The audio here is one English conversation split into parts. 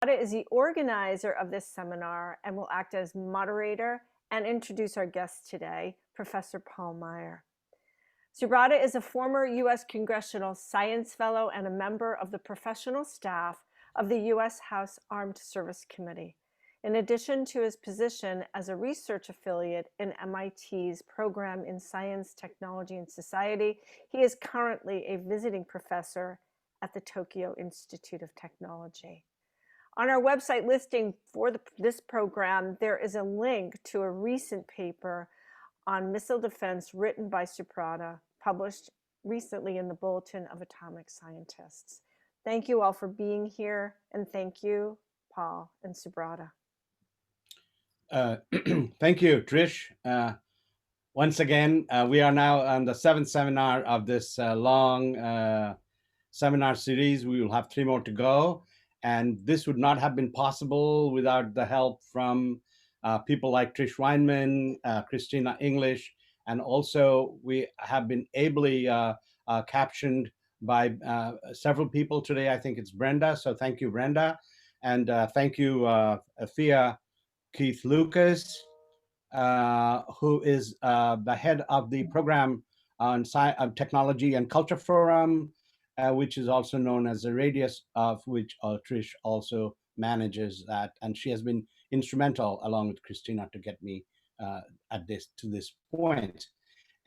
Zubrada is the organizer of this seminar and will act as moderator and introduce our guest today, Professor Paul Meyer. Zubrada is a former U.S. Congressional Science Fellow and a member of the professional staff of the U.S. House Armed Service Committee. In addition to his position as a research affiliate in MIT's Program in Science, Technology, and Society, he is currently a visiting professor at the Tokyo Institute of Technology. On our website listing for this program, there is a link to a recent paper on missile defense written by Zubrada, published recently in the Bulletin of Atomic Scientists. Thank you all for being here, and thank you, Paul and Zubrada. Thank you, Trish. Once again, we are now on the 7th seminar of this long seminar series. We will have 3 more to go. And this would not have been possible without the help from people like Trish Weinman, Christina English, and also we have been ably captioned by several people today. I think it's Brenda, so thank you, Brenda. And thank you, Thea Keith Lucas, who is the head of the program on Technology and Culture Forum, which is also known as the Radius, of which Trish also manages that. And she has been instrumental, along with Christina, to get me to this point.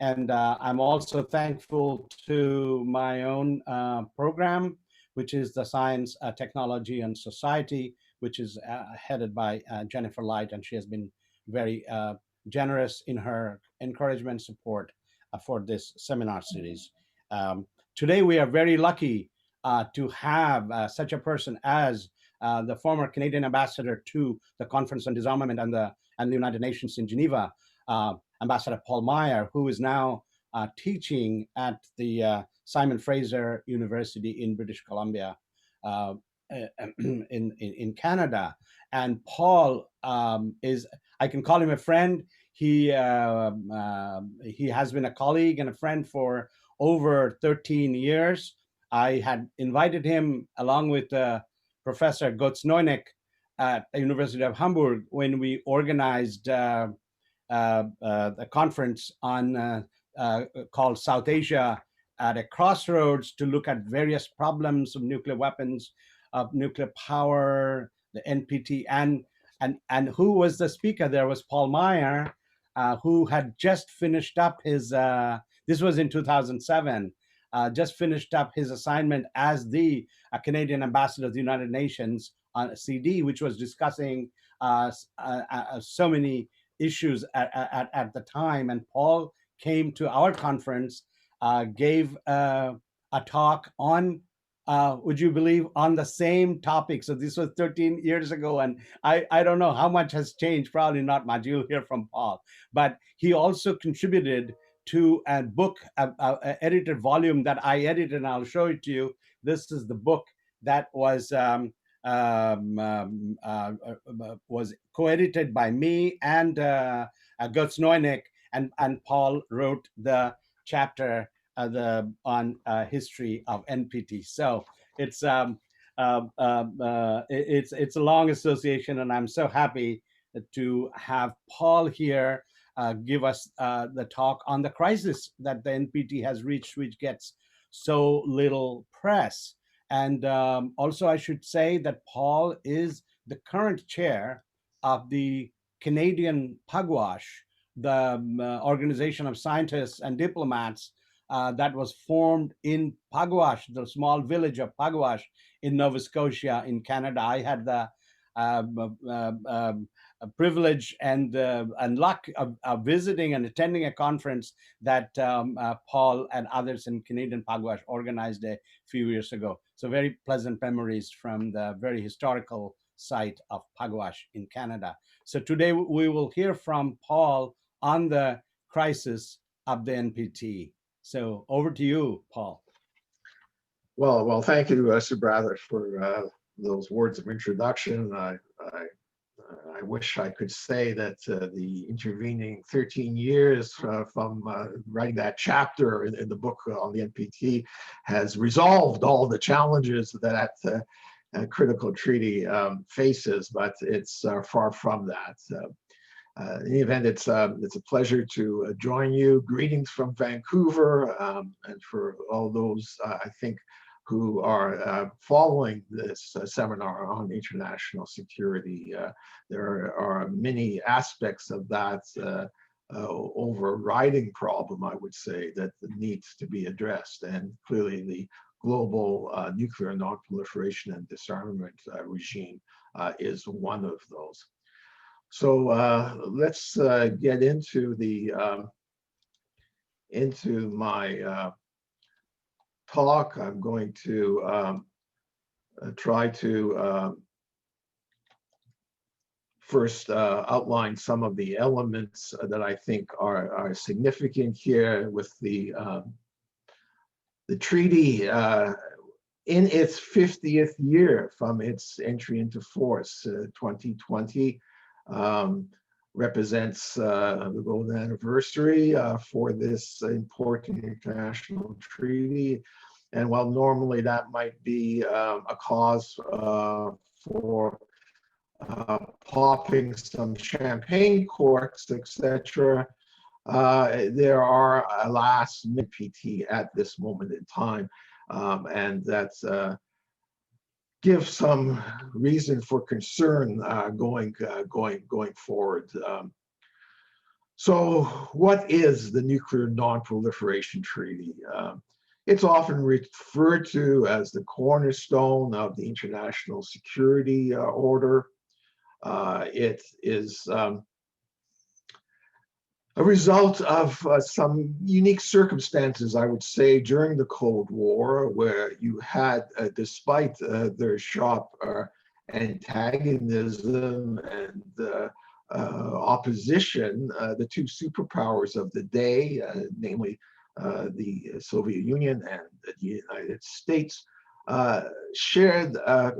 And I'm also thankful to my own program, which is the Science, Technology, and Society, which is headed by Jennifer Light, and she has been very generous in her encouragement support for this seminar series. Today, we are very lucky to have such a person as the former Canadian ambassador to the Conference on Disarmament and the United Nations in Geneva, Ambassador Paul Meyer, who is now teaching at the Simon Fraser University in British Columbia in Canada. And Paul is, I can call him a friend. He has been a colleague and a friend for over 13 years. I had invited him along with Professor Götz Neunig at the University of Hamburg when we organized the conference on called South Asia at a Crossroads to look at various problems of nuclear weapons, of nuclear power, the NPT, and who was the speaker there was Paul Meyer, who had just finished up his, this was in 2007, just finished up his assignment as the Canadian ambassador to the United Nations on CD, which was discussing so many issues at the time. And Paul came to our conference, gave a talk on, would you believe, on the same topic. So this was 13 years ago, and I don't know how much has changed, probably not much. You'll hear from Paul. But he also contributed to a book, a edited volume that I edited, and I'll show it to you. This is the book that was co-edited by me and Götz Neunig, and Paul wrote the chapter on history of NPT. So it's a long association, and I'm so happy to have Paul here give us the talk on the crisis that the NPT has reached, which gets so little press. And also, I should say that Paul is the current chair of the Canadian Pugwash, the organization of scientists and diplomats that was formed in Pugwash, the small village of Pugwash in Nova Scotia in Canada. I had the privilege and luck of visiting and attending a conference that Paul and others in Canadian Pugwash organized a few years ago. So very pleasant memories from the very historical site of Pugwash in Canada. So today we will hear from Paul on the crisis of the NPT. So over to you, Paul. Well, thank you, Zubrada, for those words of introduction. I wish I could say that the intervening 13 years from writing that chapter in the book on the NPT has resolved all the challenges that critical treaty faces, but it's far from that. In any event, it's a pleasure to join you. Greetings from Vancouver, and for all those, I think, who are following this seminar on international security. There are many aspects of that overriding problem, I would say, that needs to be addressed. And clearly the global nuclear non-proliferation and disarmament regime is one of those. So let's get into the into my talk. I'm going to try to first outline some of the elements that I think are significant here with the treaty in its 50th year from its entry into force. 2020 represents the golden anniversary for this important international treaty. And while normally that might be a cause for popping some champagne corks, etc., there are, alas, PT at this moment in time, and that's give some reason for concern going forward. So, what is the Nuclear Non-Proliferation Treaty? It's often referred to as the cornerstone of the international security order. It is a result of some unique circumstances, I would say, during the Cold War, where you had, despite their sharp antagonism and opposition, the two superpowers of the day, namely the Soviet Union and the United States, shared a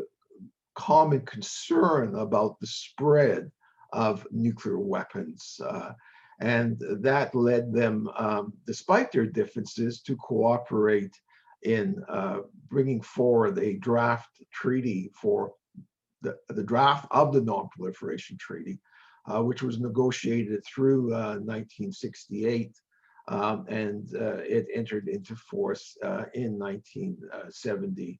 common concern about the spread of nuclear weapons. And that led them, despite their differences, to cooperate in bringing forward a draft treaty for the draft of the Non-Proliferation Treaty, which was negotiated through 1968, and it entered into force in 1970,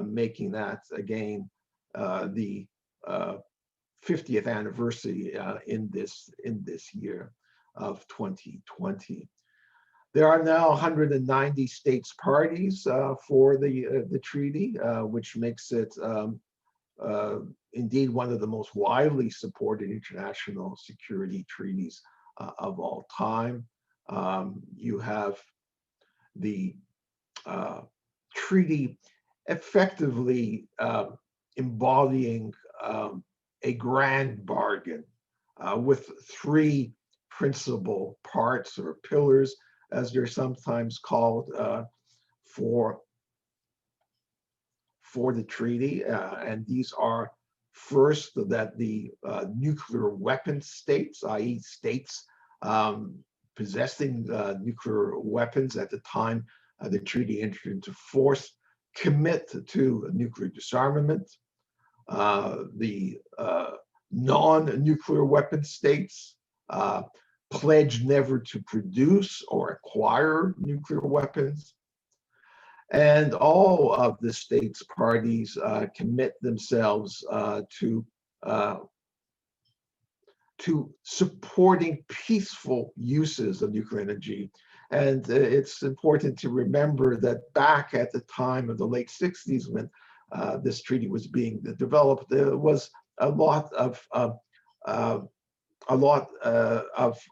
making that again the 50th anniversary in this year of 2020. There are now 190 states parties for the treaty, which makes it indeed one of the most widely supported international security treaties of all time. You have the treaty effectively embodying a grand bargain with three principal parts or pillars, as they're sometimes called, for the treaty. And these are, first, that the nuclear weapon states, i.e. states possessing nuclear weapons at the time the treaty entered into force, commit to nuclear disarmament. The non-nuclear weapon states pledge never to produce or acquire nuclear weapons. And all of the states parties commit themselves to supporting peaceful uses of nuclear energy. And it's important to remember that back at the time of the late 60s, when this treaty was being developed, there was a lot of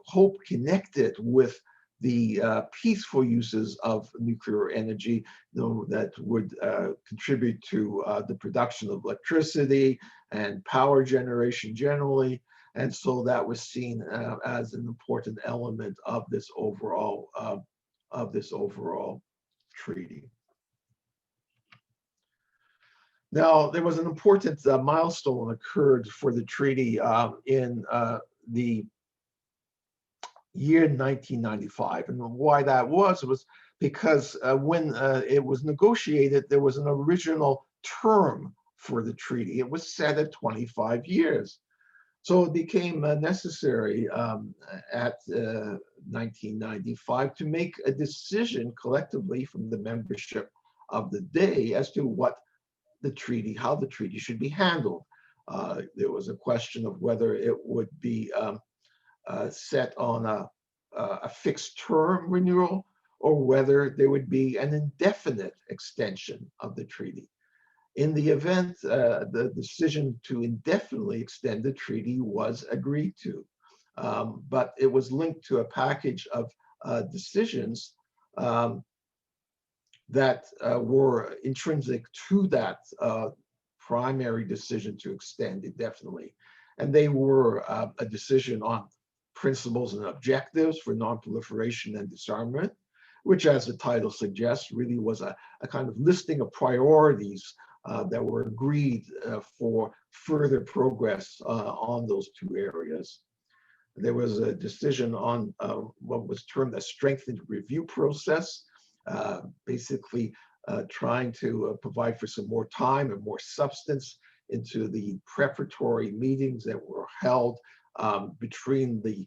hope connected with the peaceful uses of nuclear energy, that would contribute to the production of electricity and power generation generally. And so that was seen as an important element of this overall treaty. Now, there was an important milestone occurred for the treaty in the year 1995. And why that was because when it was negotiated, there was an original term for the treaty. It was set at 25 years. So it became necessary at 1995 to make a decision collectively from the membership of the day as to what the treaty, how the treaty should be handled. There was a question of whether it would be set on a fixed term renewal or whether there would be an indefinite extension of the treaty. In the event, the decision to indefinitely extend the treaty was agreed to, but it was linked to a package of decisions that were intrinsic to that primary decision to extend indefinitely. And they were a decision on principles and objectives for non-proliferation and disarmament, which, as the title suggests, really was a kind of listing of priorities that were agreed for further progress on those two areas. There was a decision on what was termed a strengthened review process, basically trying to provide for some more time and more substance into the preparatory meetings that were held between the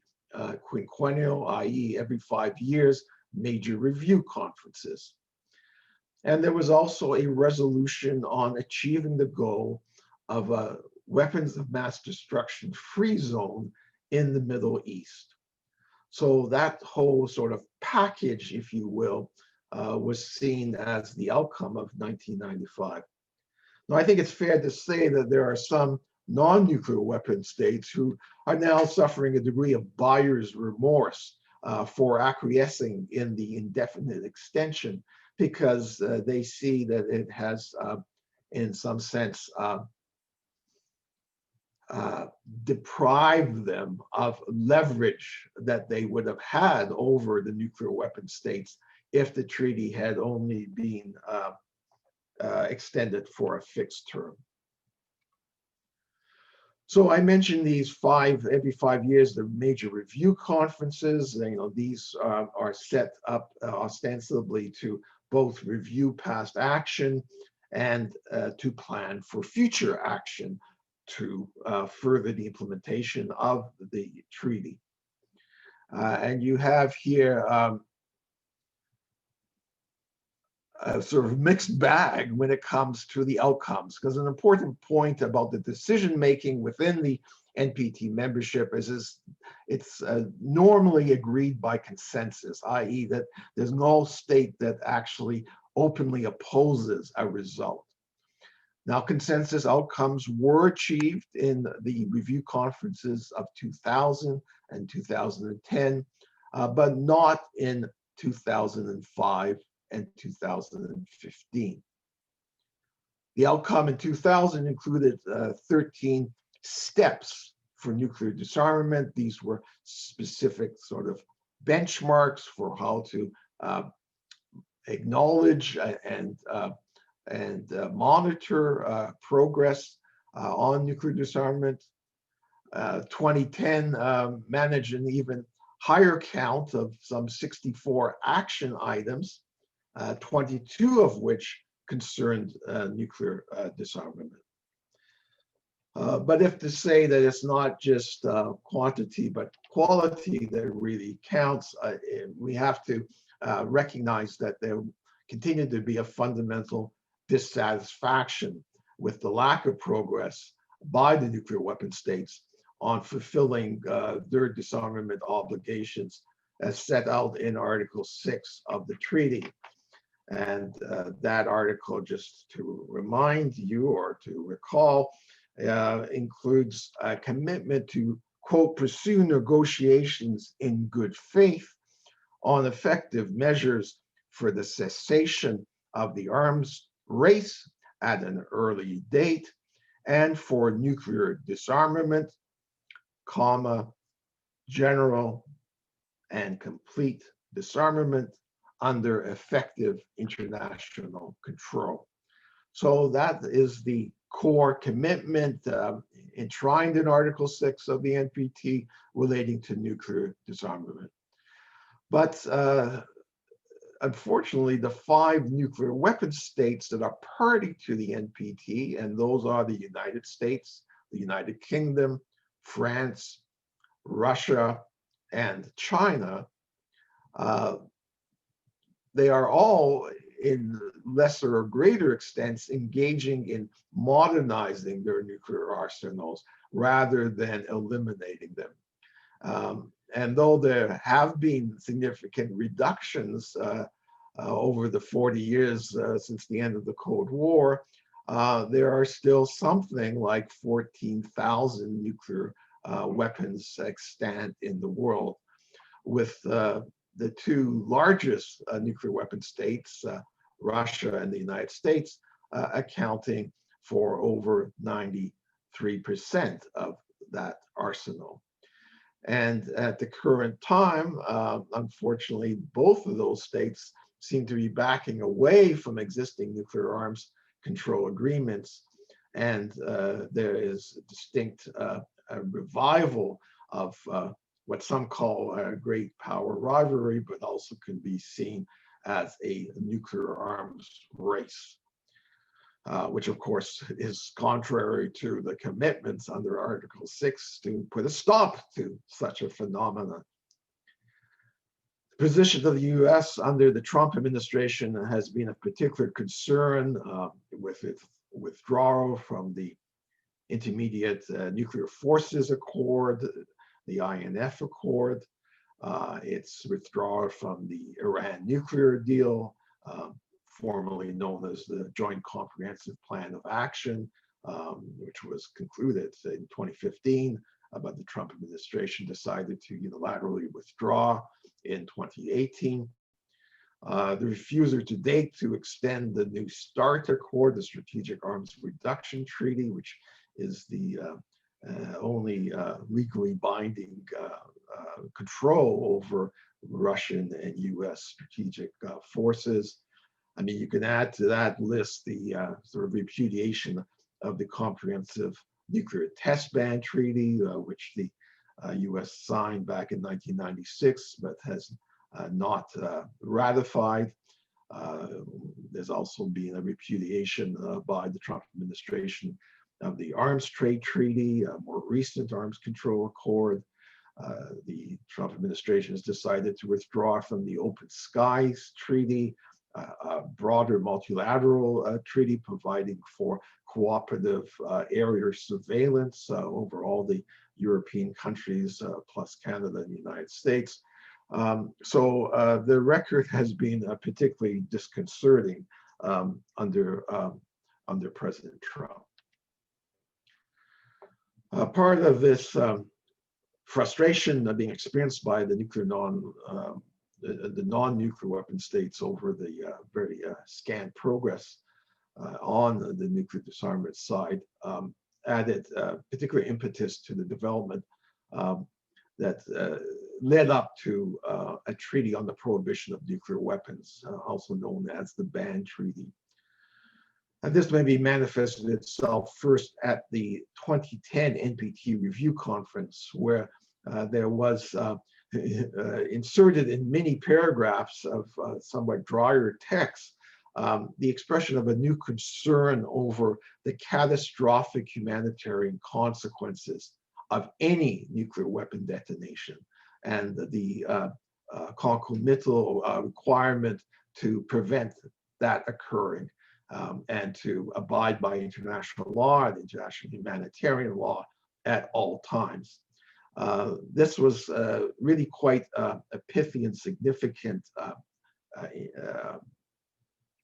quinquennial, i.e. every 5 years, major review conferences. And there was also a resolution on achieving the goal of a weapons of mass destruction free zone in the Middle East. So that whole sort of package, if you will, was seen as the outcome of 1995. Now, I think it's fair to say that there are some non-nuclear weapon states who are now suffering a degree of buyer's remorse for acquiescing in the indefinite extension, because they see that it has, in some sense, deprived them of leverage that they would have had over the nuclear weapon states if the treaty had only been extended for a fixed term. So I mentioned these every 5 years, the major review conferences. You know, these are set up ostensibly to both review past action and to plan for future action to further the implementation of the treaty. And you have here a sort of mixed bag when it comes to the outcomes, because an important point about the decision making within the NPT membership is it's normally agreed by consensus, i.e. that there's no state that actually openly opposes a result. Now, consensus outcomes were achieved in the review conferences of 2000 and 2010, but not in 2005 and 2015. The outcome in 2000 included 13 steps for nuclear disarmament. These were specific sort of benchmarks for how to acknowledge and monitor progress on nuclear disarmament. 2010 managed an even higher count of some 64 action items, 22 of which concerned nuclear disarmament. But if to say that it's not just quantity, but quality that really counts, we have to recognize that there continued to be a fundamental dissatisfaction with the lack of progress by the nuclear weapon states on fulfilling their disarmament obligations as set out in Article 6 of the treaty. And that article, just to remind you or to recall, includes a commitment to, quote, pursue negotiations in good faith on effective measures for the cessation of the arms race at an early date and for nuclear disarmament, comma, general and complete disarmament under effective international control. So that is the core commitment enshrined in Article 6 of the NPT relating to nuclear disarmament. But unfortunately, the 5 nuclear weapon states that are party to the NPT, and those are the United States, the United Kingdom, France, Russia, and China, they are all in lesser or greater extents engaging in modernizing their nuclear arsenals rather than eliminating them. And though there have been significant reductions over the 40 years since the end of the Cold War, there are still something like 14,000 nuclear weapons extant in the world, with the 2 largest nuclear weapon states, Russia and the United States, accounting for over 93% of that arsenal. And at the current time, unfortunately, both of those states seem to be backing away from existing nuclear arms control agreements. And there is a distinct revival of what some call a great power rivalry, but also can be seen as a nuclear arms race, which of course is contrary to the commitments under Article 6 to put a stop to such a phenomenon. The position of the US under the Trump administration has been of particular concern with its withdrawal from the Intermediate Nuclear Forces Accord, the INF Accord, its withdrawal from the Iran nuclear deal, formerly known as the Joint Comprehensive Plan of Action, which was concluded in 2015, but the Trump administration decided to unilaterally withdraw in 2018. The refusal to date to extend the New START Accord, the Strategic Arms Reduction Treaty, which is the only legally binding control over Russian and US strategic forces. I mean, you can add to that list the sort of repudiation of the Comprehensive Nuclear Test Ban Treaty, which the US signed back in 1996, but has not ratified. There's also been a repudiation by the Trump administration of the Arms Trade Treaty, a more recent Arms Control Accord. The Trump administration has decided to withdraw from the Open Skies Treaty, a broader multilateral treaty providing for cooperative area surveillance over all the European countries, plus Canada and the United States. So the record has been particularly disconcerting under President Trump. Part of this frustration being experienced by the non-nuclear weapon states over the very scant progress on the nuclear disarmament side added particular impetus to the development that led up to a treaty on the prohibition of nuclear weapons, also known as the Ban Treaty. And this maybe manifested itself first at the 2010 NPT Review Conference, where there was inserted in many paragraphs of somewhat drier text the expression of a new concern over the catastrophic humanitarian consequences of any nuclear weapon detonation, and the concomitant requirement to prevent that occurring, and to abide by international law and international humanitarian law at all times. This was really quite a pithy and significant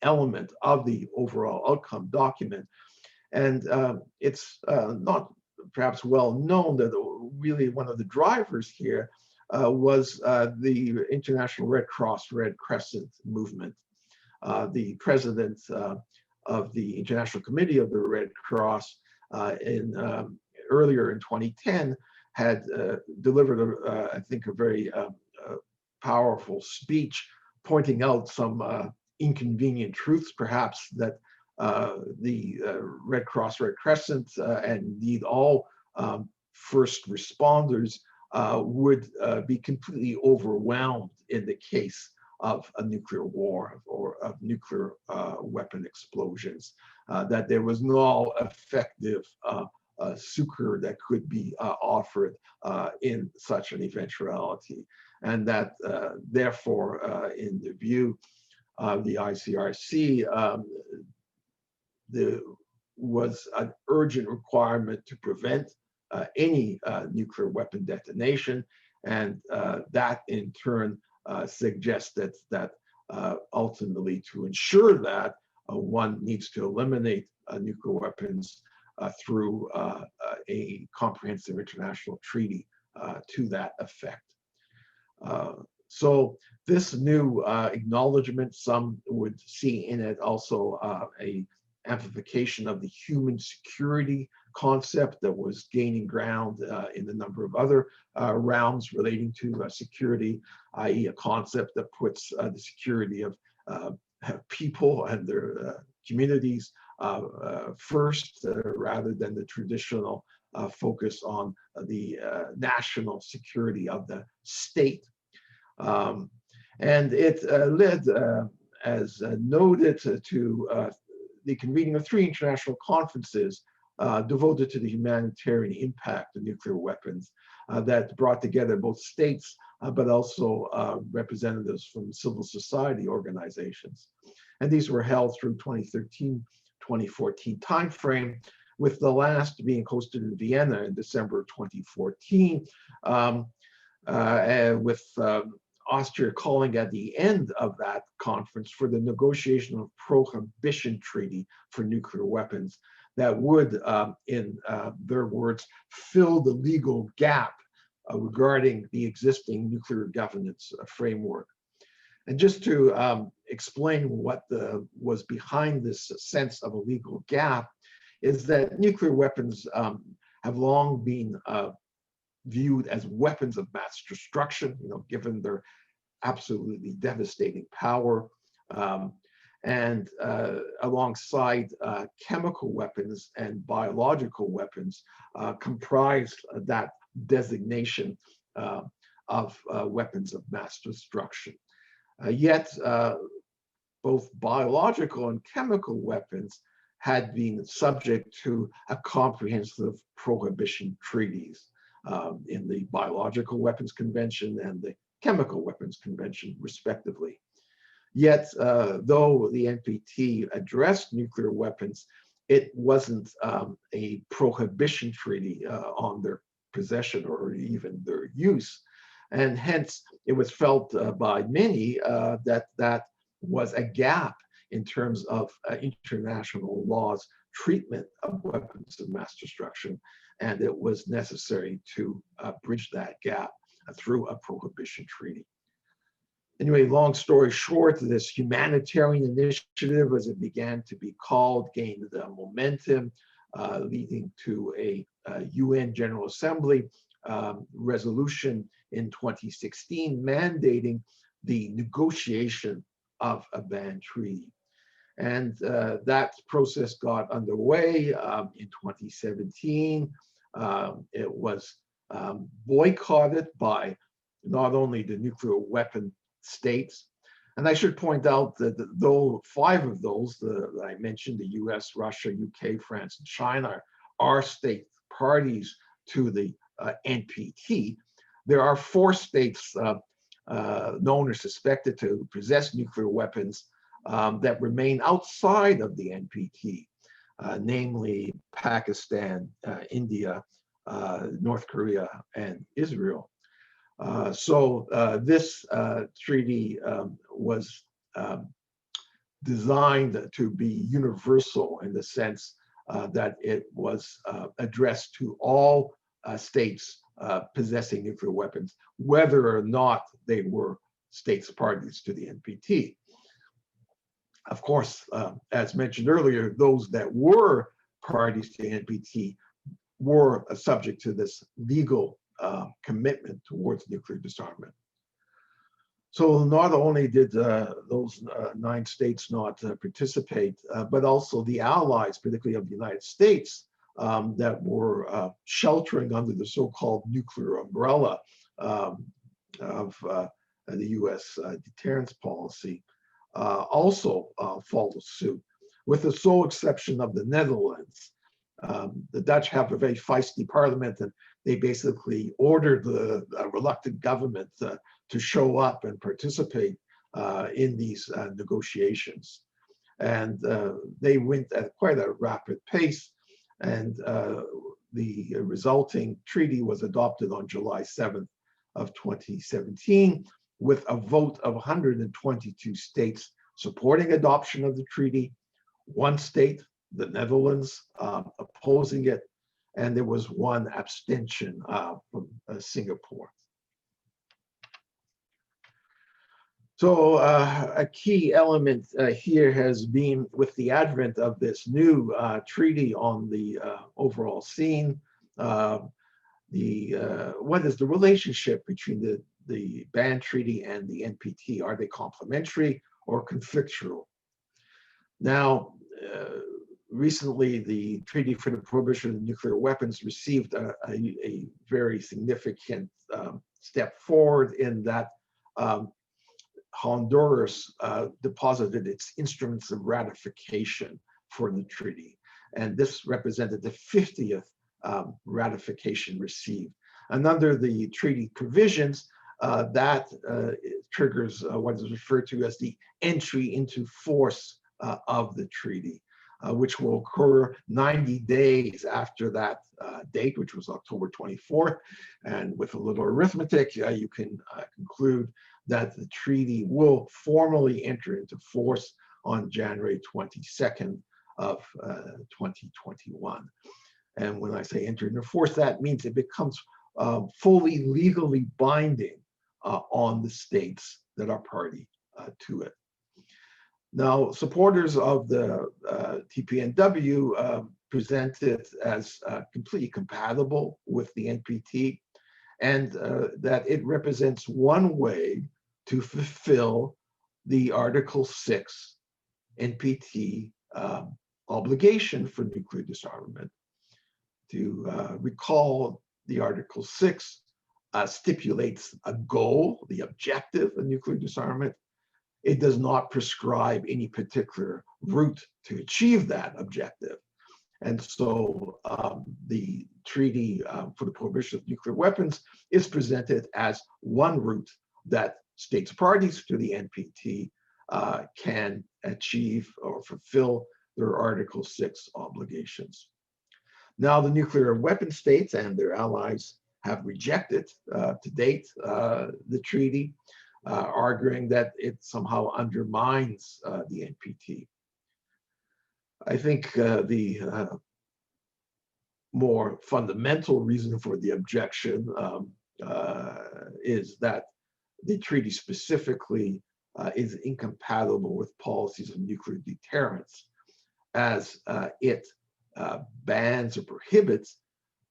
element of the overall outcome document. And it's not perhaps well known that really one of the drivers here was the International Red Cross, Red Crescent movement. The president of the International Committee of the Red Cross earlier in 2010 had delivered, I think, a very powerful speech pointing out some inconvenient truths, perhaps, that the Red Cross, Red Crescent, and indeed all first responders would be completely overwhelmed in the case of a nuclear war or of nuclear weapon explosions, that there was no effective succor that could be offered in such an eventuality. And that therefore, in the view of the ICRC, there was an urgent requirement to prevent any nuclear weapon detonation. And that in turn suggests that ultimately to ensure that one needs to eliminate nuclear weapons through a comprehensive international treaty to that effect. So this new acknowledgement, some would see in it also a amplification of the human security concept that was gaining ground in a number of other realms relating to security, i.e. a concept that puts the security of people and their communities first, rather than the traditional focus on the national security of the state. And it led, as noted, to the convening of 3 international conferences devoted to the humanitarian impact of nuclear weapons that brought together both states, but also representatives from civil society organizations. And these were held through 2013-2014 timeframe, with the last being hosted in Vienna in December 2014, with Austria calling at the end of that conference for the negotiation of prohibition treaty for nuclear weapons that would, in their words, fill the legal gap regarding the existing nuclear governance framework. And just to explain what was behind this sense of a legal gap is that nuclear weapons have long been viewed as weapons of mass destruction, given their absolutely devastating power, and alongside chemical weapons and biological weapons comprised that designation of weapons of mass destruction. Yet both biological and chemical weapons had been subject to a comprehensive prohibition treaties in the Biological Weapons Convention and the Chemical Weapons Convention, respectively. Yet, though the NPT addressed nuclear weapons, it wasn't a prohibition treaty on their possession or even their use. And hence, it was felt by many that was a gap in terms of international law's treatment of weapons of mass destruction. And it was necessary to bridge that gap through a prohibition treaty. Anyway, long story short, this humanitarian initiative, as it began to be called, gained momentum, leading to a UN General Assembly resolution in 2016 mandating the negotiation of a ban treaty. And that process got underway in 2017. It was boycotted by not only the nuclear weapon states, and I should point out that though 5 of those that I mentioned, the US, Russia, UK, France, and China, are state parties to the NPT, there are 4 states known or suspected to possess nuclear weapons that remain outside of the NPT, namely Pakistan, India, North Korea, and Israel. So this treaty was designed to be universal in the sense that it was addressed to all states possessing nuclear weapons, whether or not they were states parties to the NPT. Of course, as mentioned earlier, those that were parties to the NPT were subject to this legal commitment towards nuclear disarmament. So not only did those 9 states not participate, but also the allies, particularly of the United States, that were sheltering under the so-called nuclear umbrella of the U.S. Deterrence policy, also followed suit, with the sole exception of the Netherlands. The Dutch have a very feisty parliament, and they basically ordered the reluctant government to show up and participate in these negotiations. And they went at quite a rapid pace, and the resulting treaty was adopted on July 7th of 2017, with a vote of 122 states supporting adoption of the treaty, one state, the Netherlands, opposing it, and there was one abstention from Singapore. So a key element here has been, with the advent of this new treaty on the overall scene, what is the relationship between the ban treaty and the NPT? Are they complementary or conflictual? Now, recently, the Treaty for the Prohibition of Nuclear Weapons received a very significant step forward in that Honduras deposited its instruments of ratification for the treaty. And this represented the 50th ratification received. And under the treaty provisions, that triggers what is referred to as the entry into force of the treaty, which will occur 90 days after that date, which was October 24th. And with a little arithmetic, you can conclude that the treaty will formally enter into force on January 22nd of 2021. And when I say enter into force, that means it becomes fully legally binding on the states that are party to it. Now, supporters of the TPNW present it as completely compatible with the NPT, and that it represents one way to fulfill the Article 6 NPT obligation for nuclear disarmament. To recall, the Article 6 stipulates a goal, the objective of nuclear disarmament. It does not prescribe any particular route to achieve that objective. And so the Treaty for the Prohibition of Nuclear Weapons is presented as one route that states parties to the NPT can achieve or fulfill their Article 6 obligations. Now, the nuclear weapon states and their allies have rejected to date the treaty, arguing that it somehow undermines the NPT. I think the more fundamental reason for the objection is that the treaty specifically is incompatible with policies of nuclear deterrence, as it bans or prohibits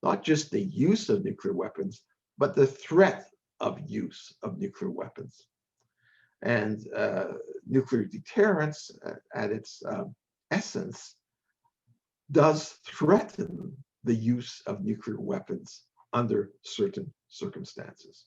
not just the use of nuclear weapons, but the threat of use of nuclear weapons. And nuclear deterrence, at its essence, does threaten the use of nuclear weapons under certain circumstances.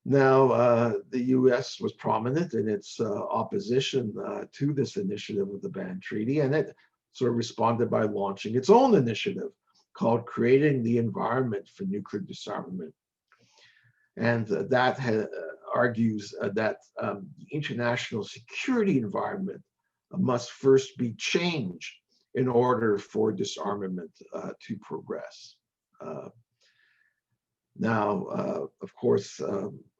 Now, the US was prominent in its opposition to this initiative of the ban treaty, and it sort of responded by launching its own initiative called Creating the Environment for Nuclear Disarmament. And that argues that the international security environment must first be changed in order for disarmament to progress. Now, of course,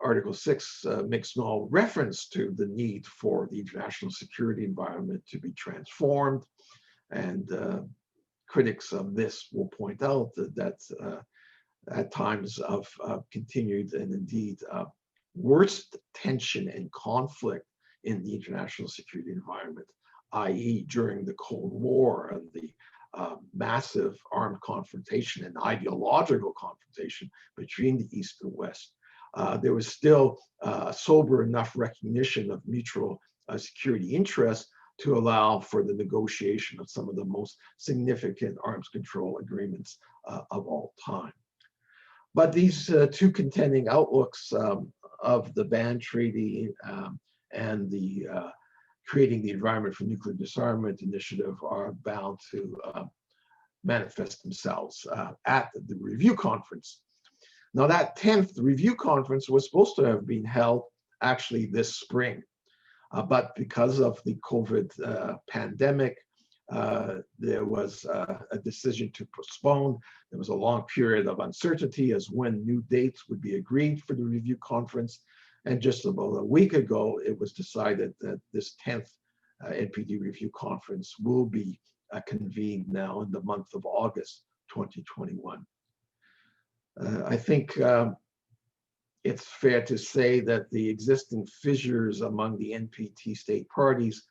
Article 6 makes no reference to the need for the international security environment to be transformed. And critics of this will point out that at times of continued and indeed worst tension and conflict in the international security environment, i.e. during the Cold War and the massive armed confrontation and ideological confrontation between the East and West, there was still sober enough recognition of mutual security interests to allow for the negotiation of some of the most significant arms control agreements of all time. But these two contending outlooks of the ban treaty and the creating the environment for nuclear disarmament initiative are bound to manifest themselves at the review conference. Now, that 10th review conference was supposed to have been held actually this spring, but because of the COVID pandemic, there was a decision to postpone. There was a long period of uncertainty as when new dates would be agreed for the review conference. And just about a week ago, it was decided that this 10th NPD review conference will be convened now in the month of August 2021. I think it's fair to say that the existing fissures among the NPT state parties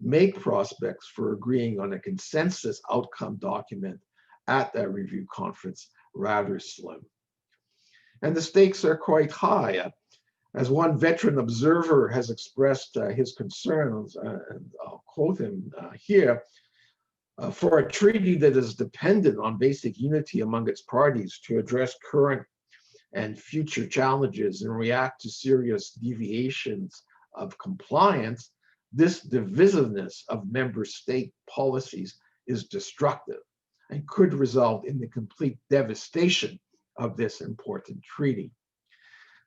make prospects for agreeing on a consensus outcome document at that review conference rather slim. And the stakes are quite high. As one veteran observer has expressed his concerns, and I'll quote him here, for a treaty that is dependent on basic unity among its parties to address current and future challenges and react to serious deviations of compliance, this divisiveness of member state policies is destructive and could result in the complete devastation of this important treaty.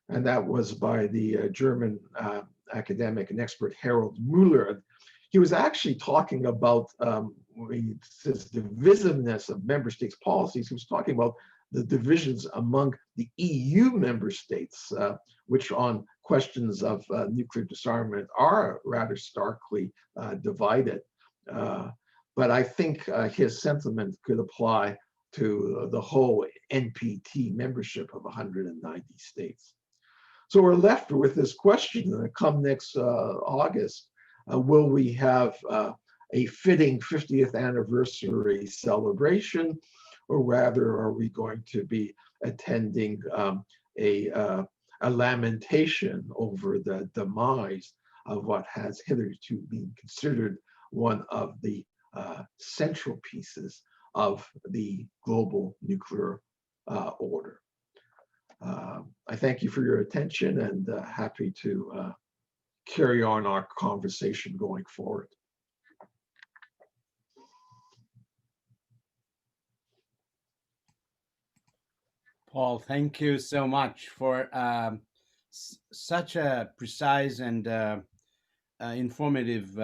And that was by the German academic and expert Harold Müller. He was actually talking about this divisiveness of member states' policies. He was talking about the divisions among the EU member states, which on questions of nuclear disarmament are rather starkly divided. But I think his sentiment could apply to the whole NPT membership of 190 states. So we're left with this question, come next August, will we have a fitting 50th anniversary celebration, or rather are we going to be attending a lamentation over the demise of what has hitherto been considered one of the central pieces of the global nuclear order? I thank you for your attention and happy to carry on our conversation going forward. Paul, thank you so much for such a precise and informative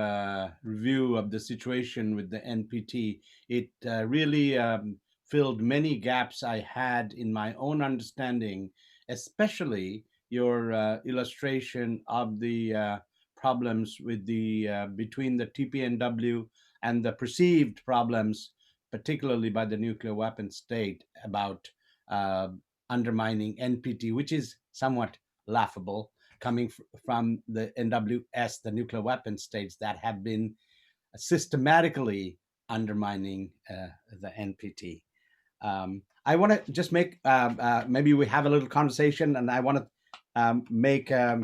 review of the situation with the NPT. It really filled many gaps I had in my own understanding, especially your illustration of the problems with the between the TPNW and the perceived problems, particularly by the nuclear weapon state, about undermining NPT, which is somewhat laughable, coming from the NWS, the nuclear weapon states that have been systematically undermining the NPT. I want to just make, maybe we have a little conversation, and I want to make a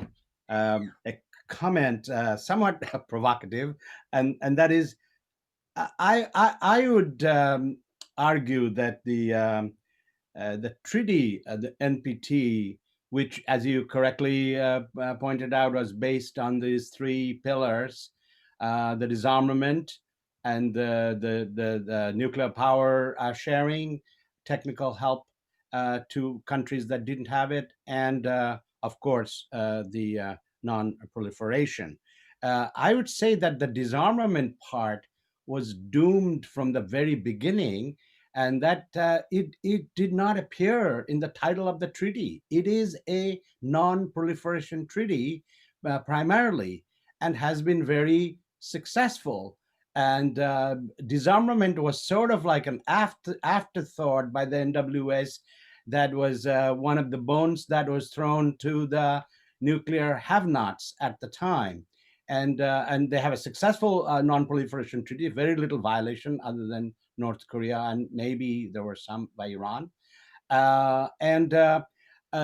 comment, somewhat provocative, and that is, I would argue that the treaty, the NPT, which, as you correctly pointed out, was based on these three pillars: the disarmament and the nuclear power sharing, technical help to countries that didn't have it, and of course the non-proliferation. I would say that the disarmament part was doomed from the very beginning, and that it did not appear in the title of the treaty. It is a non-proliferation treaty primarily, and has been very successful. And disarmament was sort of like an afterthought by the NWS. That was one of the bones that was thrown to the nuclear have-nots at the time. And they have a successful non-proliferation treaty, very little violation other than North Korea, and maybe there were some by Iran.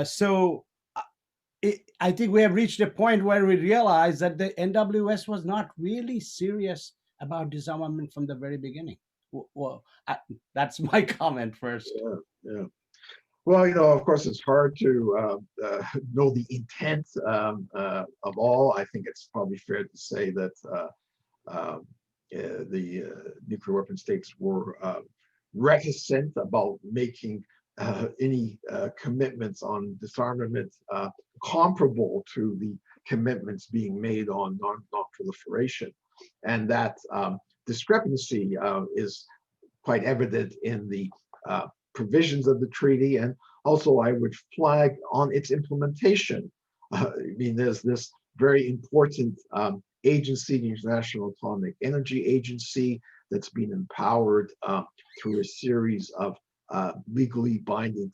So I think we have reached a point where we realize that the NWS was not really serious about disarmament from the very beginning. Well, that's my comment first. Yeah. Well, of course, it's hard to know the intent of all. I think it's probably fair to say that the nuclear weapon states were reticent about making any commitments on disarmament comparable to the commitments being made on non-proliferation. And that discrepancy is quite evident in the provisions of the treaty, and also I would flag on its implementation. I mean, there's this very important agency, the International Atomic Energy Agency, that's been empowered through a series of legally binding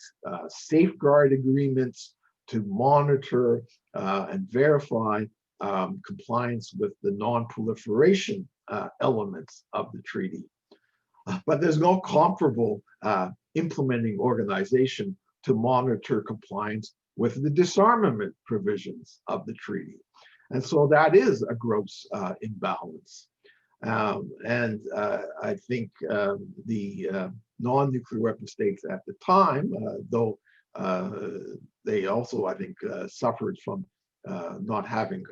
safeguard agreements to monitor and verify compliance with the non-proliferation elements of the treaty. But there's no comparable implementing organization to monitor compliance with the disarmament provisions of the treaty. And so that is a gross imbalance. And I think the non-nuclear weapon states at the time, though they also, I think, suffered from not having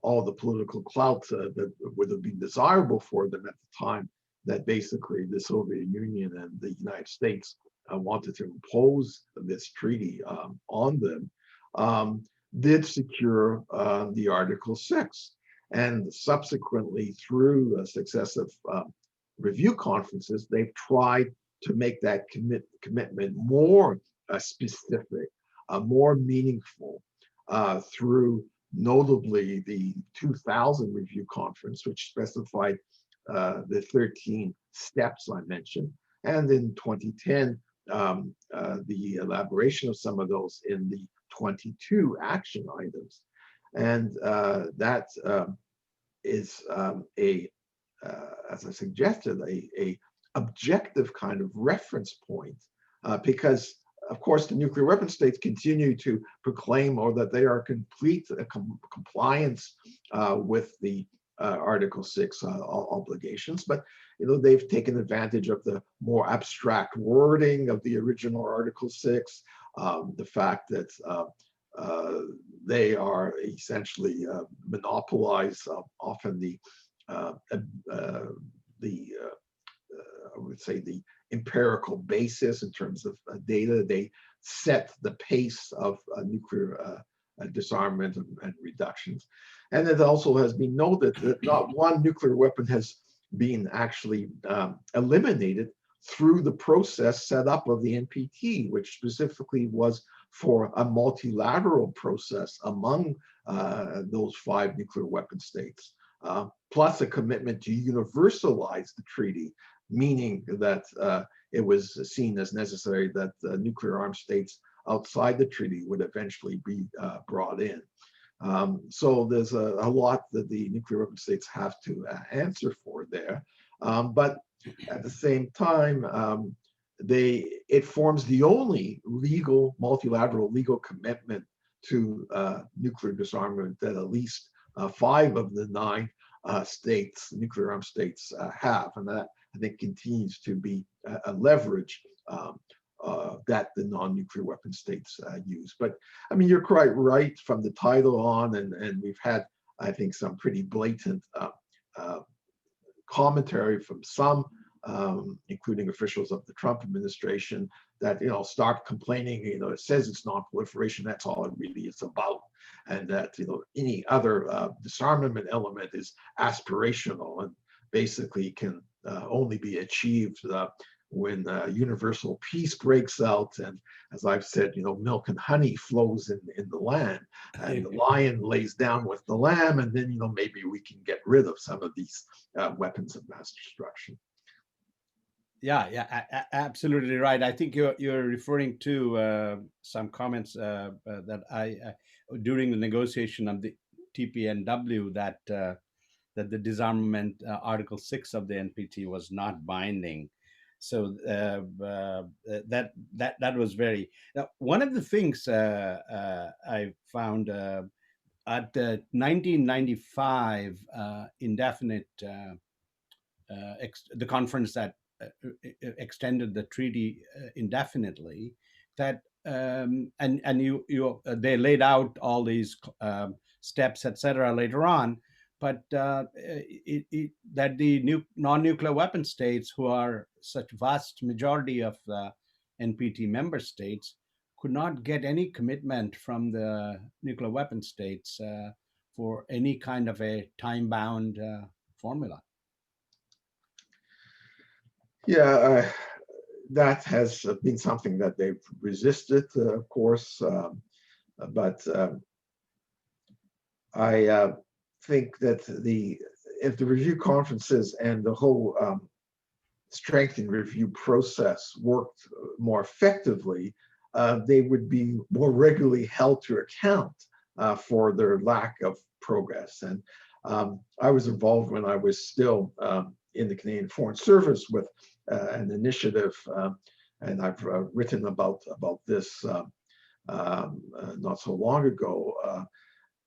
all the political clout that would have been desirable for them at the time, that basically the Soviet Union and the United States wanted to impose this treaty on them, did secure the Article 6. And subsequently, through successive review conferences, they've tried to make that commitment more specific, more meaningful, through notably the 2000 review conference, which specified the 13 steps I mentioned, and in 2010, the elaboration of some of those in the 22 action items. And that is as I suggested, a objective kind of reference point, because of course the nuclear weapon states continue to proclaim or that they are complete compliance with the Article 6 obligations, but they've taken advantage of the more abstract wording of the original Article 6, the fact that they are essentially monopolize often the I would say the empirical basis in terms of data. They set the pace of nuclear disarmament and reductions. And it also has been noted that not one nuclear weapon has been actually eliminated through the process set up of the NPT, which specifically was for a multilateral process among those 5 nuclear weapon states, plus a commitment to universalize the treaty, meaning that it was seen as necessary that nuclear armed states outside the treaty would eventually be brought in. So there's a lot that the nuclear weapon states have to answer for there. But at the same time, it forms the only legal, multilateral legal commitment to nuclear disarmament that at least 5 of the 9 states, nuclear armed states, have. And that, I think, continues to be a leverage that the non-nuclear weapon states use. But I mean, you're quite right from the title on, and we've had, I think, some pretty blatant commentary from some, including officials of the Trump administration, that start complaining. It says it's non-proliferation. That's all it really is about, and that any other disarmament element is aspirational and basically can only be achieved when universal peace breaks out, and as I've said, milk and honey flows in the land, and the lion lays down with the lamb, and then maybe we can get rid of some of these weapons of mass destruction. Yeah, absolutely right. I think you're referring to some comments that I during the negotiation of the TPNW that the disarmament Article 6 of the NPT was not binding. So that was very. Now, one of the things I found at the 1995 indefinite the conference that extended the treaty indefinitely, that and they laid out all these steps, etc. later on, but that the non-nuclear weapon states, who are such vast majority of the NPT member states, could not get any commitment from the nuclear weapon states for any kind of a time-bound formula. Yeah, that has been something that they've resisted, of course, but I think that if the review conferences and the whole strengthened review process worked more effectively, they would be more regularly held to account for their lack of progress. And I was involved when I was still in the Canadian Foreign Service with an initiative, and I've written about this not so long ago,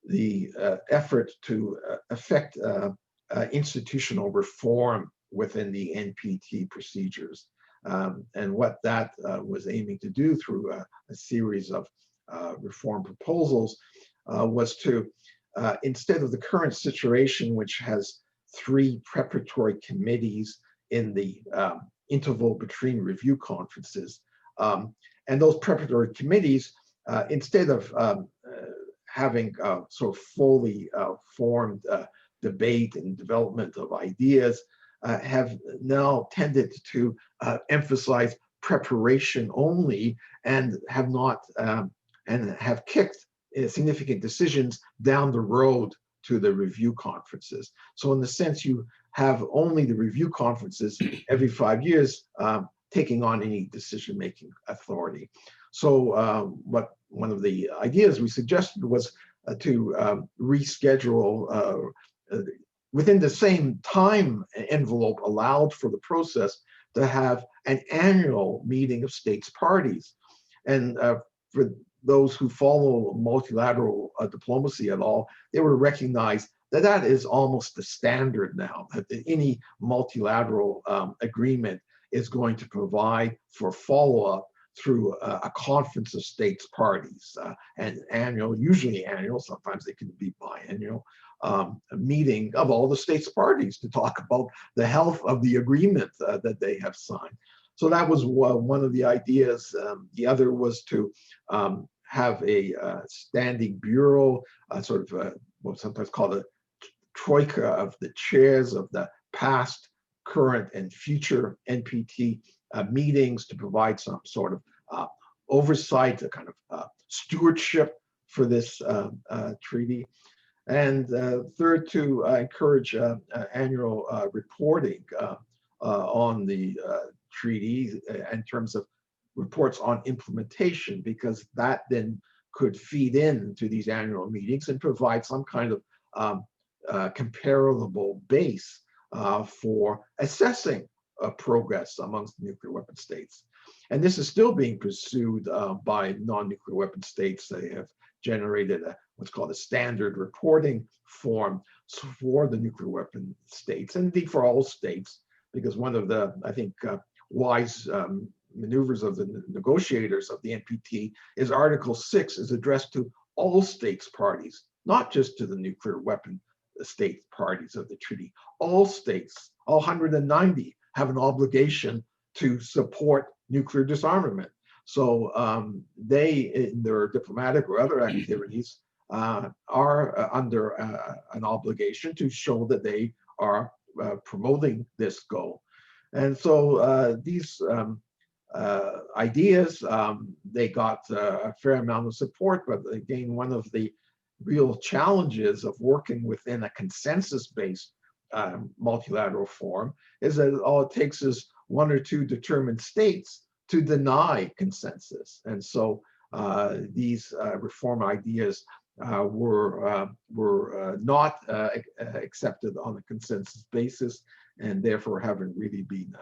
the effort to effect institutional reform within the NPT procedures. And what that was aiming to do through a series of reform proposals was to, instead of the current situation, which has 3 preparatory committees in the interval between review conferences, and those preparatory committees, instead of having sort of fully formed debate and development of ideas, have now tended to emphasize preparation only, and have not and have kicked significant decisions down the road to the review conferences. So in the sense, you have only the review conferences every 5 years taking on any decision-making authority. So one of the ideas we suggested was to reschedule within the same time envelope allowed for the process, to have an annual meeting of states parties. And for those who follow multilateral diplomacy at all, they would recognize that that is almost the standard now, that any multilateral agreement is going to provide for follow-up through a conference of states parties, and annual, usually annual, sometimes they can be biannual, a meeting of all the states parties to talk about the health of the agreement that they have signed. So that was one of the ideas. The other was to have a standing bureau, sort of what's sometimes called a troika of the chairs of the past, current, and future NPT meetings, to provide some sort of oversight, a kind of stewardship for this treaty. And third, to encourage annual reporting on the treaty in terms of reports on implementation, because that then could feed into these annual meetings and provide some kind of comparable base for assessing progress amongst nuclear weapon states. And this is still being pursued by non-nuclear weapon states. They have generated what's called a standard reporting form for the nuclear weapon states, and indeed for all states, because one of the, I think, wise maneuvers of the negotiators of the NPT is Article 6 is addressed to all states parties, not just to the nuclear weapon state parties of the treaty. All states, all 190, have an obligation to support nuclear disarmament. So they, in their diplomatic or other activities, are under an obligation to show that they are promoting this goal. And so these ideas, they got a fair amount of support, but again, one of the real challenges of working within a consensus-based multilateral forum is that all it takes is 1 or 2 determined states to deny consensus. And so these reform ideas were not accepted on a consensus basis, and therefore haven't really been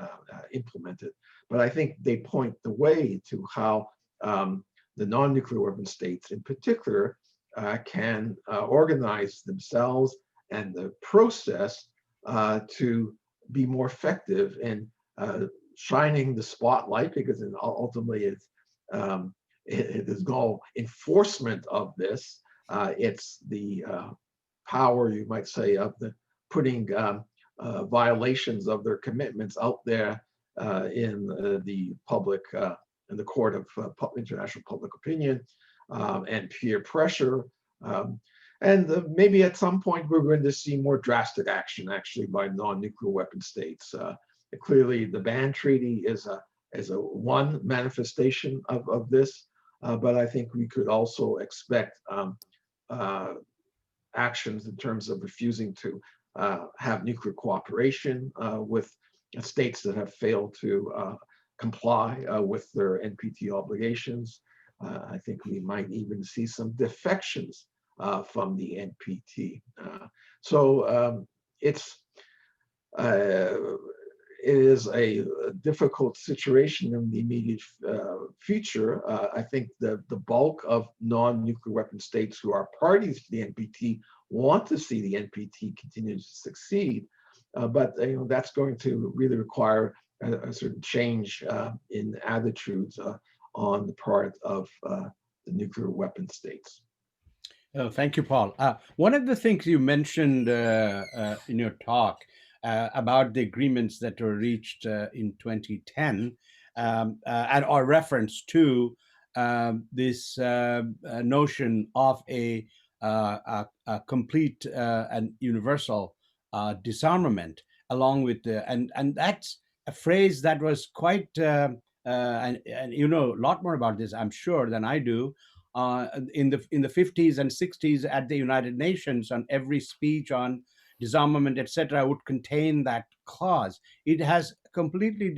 implemented. But I think they point the way to how the non-nuclear weapon states in particular can organize themselves and the process to be more effective in shining the spotlight, because ultimately it's it is no enforcement of this. It's the power, you might say, of the putting violations of their commitments out there in the public, in the court of international public opinion and peer pressure. And maybe at some point we're going to see more drastic action actually by non-nuclear weapon states. Clearly, the ban treaty is a one manifestation of this, but I think we could also expect actions in terms of refusing to have nuclear cooperation with states that have failed to comply with their NPT obligations. I think we might even see some defections from the NPT. So it is a difficult situation in the immediate future. I think the bulk of non-nuclear weapon states who are parties to the NPT want to see the NPT continue to succeed, but that's going to really require a certain change in attitudes on the part of the nuclear weapon states. Oh, thank you, Paul. One of the things you mentioned in your talk about the agreements that were reached in 2010 and our reference to this notion of a complete and universal disarmament, along with and that's a phrase that was quite and you know a lot more about this, I'm sure, than I do. In the 50s and 60s at the United Nations, on every speech on disarmament, etc., would contain that clause. It has completely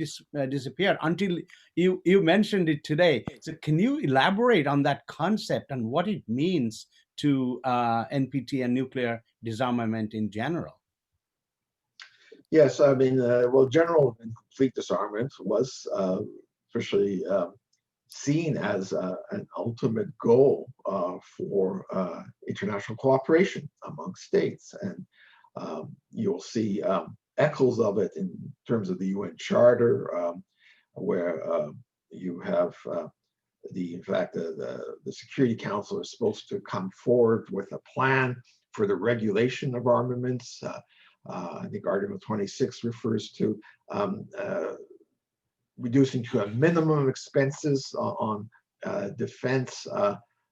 disappeared until you mentioned it today. So can you elaborate on that concept and what it means to NPT and nuclear disarmament in general? Yes, I mean, well, general and complete disarmament was officially seen as an ultimate goal for international cooperation among states. And you'll see echoes of it in terms of the UN Charter, where you have in fact, the Security Council is supposed to come forward with a plan for the regulation of armaments. I think Article 26 refers to reducing to a minimum expenses on defense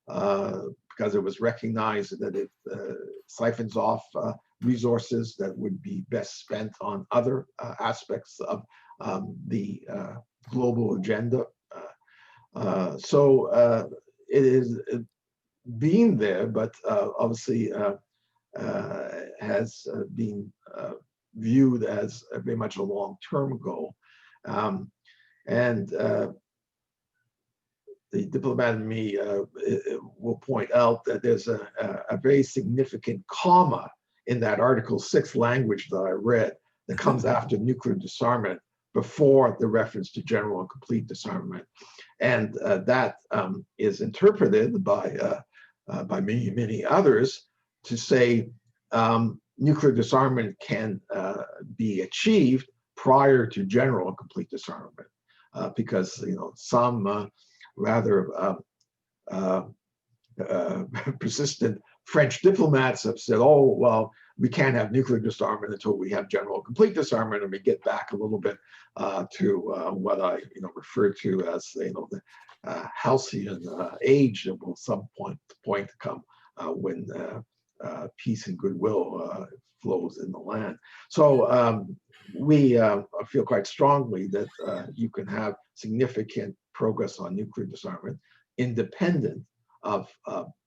because it was recognized that it siphons off resources that would be best spent on other aspects of the global agenda. So it is being there, but obviously has been viewed as very much a long-term goal. And the diplomat in me will point out that there's a very significant comma in that Article 6 language that I read that comes after nuclear disarmament before the reference to general and complete disarmament. And that is interpreted by many, many others to say nuclear disarmament can be achieved prior to general and complete disarmament, because some rather persistent French diplomats have said, "Oh, well, we can't have nuclear disarmament until we have general and complete disarmament," and we get back a little bit to what I refer to as the halcyon age that will some point come when peace and goodwill flows in the land. So we feel quite strongly that you can have significant progress on nuclear disarmament independent of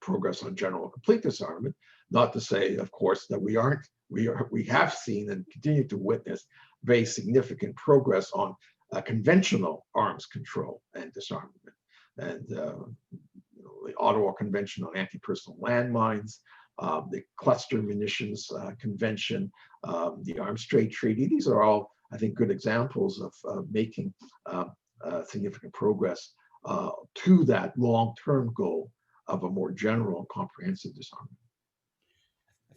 progress on general and complete disarmament. Not to say, of course, that we have seen and continue to witness very significant progress on conventional arms control and disarmament, and the Ottawa Convention on Anti-Personal Landmines, the Cluster Munitions Convention, the Arms Trade Treaty. These are all, I think, good examples of making significant progress to that long-term goal of a more general and comprehensive disarmament.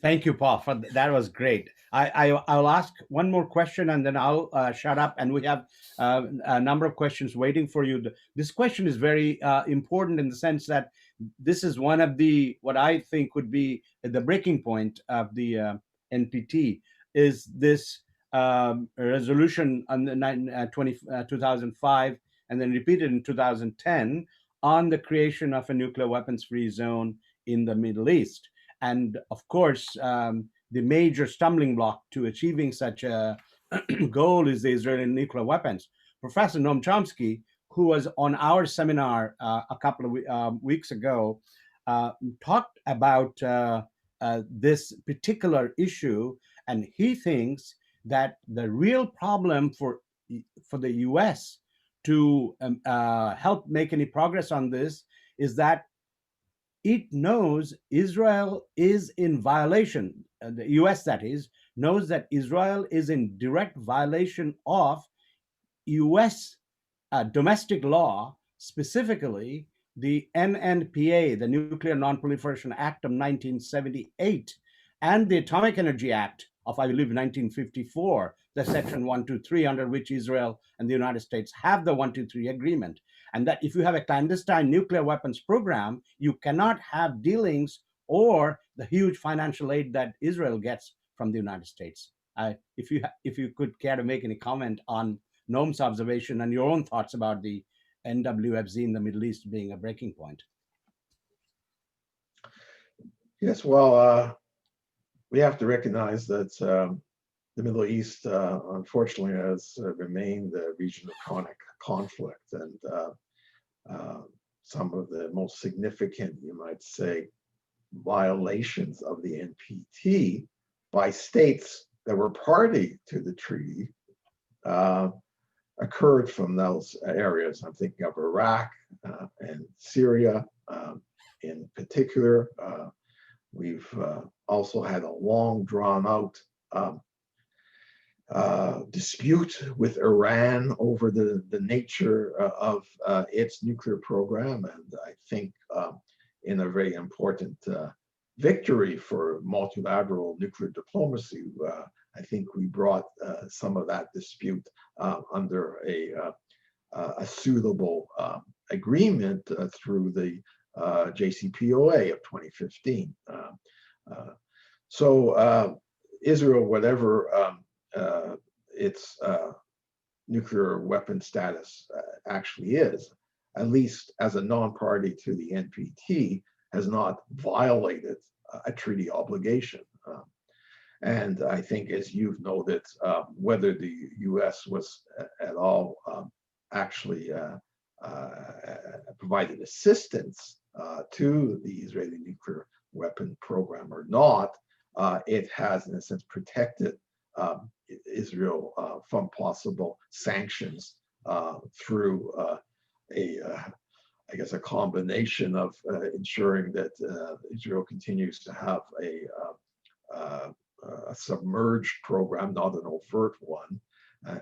Thank you, Paul. That was great. I'll ask one more question and then I'll shut up. And we have a number of questions waiting for you. This question is very important in the sense that this is one of the what I think would be the breaking point of the NPT is this resolution on the 2005 and then repeated in 2010 on the creation of a nuclear weapons-free zone in the Middle East. And of course, the major stumbling block to achieving such a goal is the Israeli nuclear weapons. Professor Noam Chomsky, who was on our seminar a couple of weeks ago, talked about this particular issue, and he thinks that the real problem for the U.S. to help make any progress on this is that it knows Israel is in violation, the US that is, knows that Israel is in direct violation of US domestic law, specifically the NNPA, the Nuclear Non-Proliferation Act of 1978, and the Atomic Energy Act of, I believe, 1954, the Section 123, under which Israel and the United States have the 123 agreement. And that if you have a clandestine nuclear weapons program, you cannot have dealings or the huge financial aid that Israel gets from the United States. If you could care to make any comment on Noam's observation and your own thoughts about the NWFZ in the Middle East being a breaking point. Yes, well, we have to recognize that the Middle East, unfortunately, has remained a region of chronic conflict, and some of the most significant, you might say, violations of the NPT by states that were party to the treaty occurred from those areas. I'm thinking of Iraq and Syria in particular. We've also had a long drawn out dispute with Iran over the nature of its nuclear program. And I think in a very important victory for multilateral nuclear diplomacy, I think we brought some of that dispute under a suitable agreement through the JCPOA of 2015. So Israel, whatever its nuclear weapon status actually is, at least as a non-party to the NPT, has not violated a treaty obligation. And I think, as you've noted, whether the US was at all actually provided assistance to the Israeli nuclear weapon program or not, it has, in a sense, protected Israel from possible sanctions through I guess, a combination of ensuring that Israel continues to have a submerged program, not an overt one,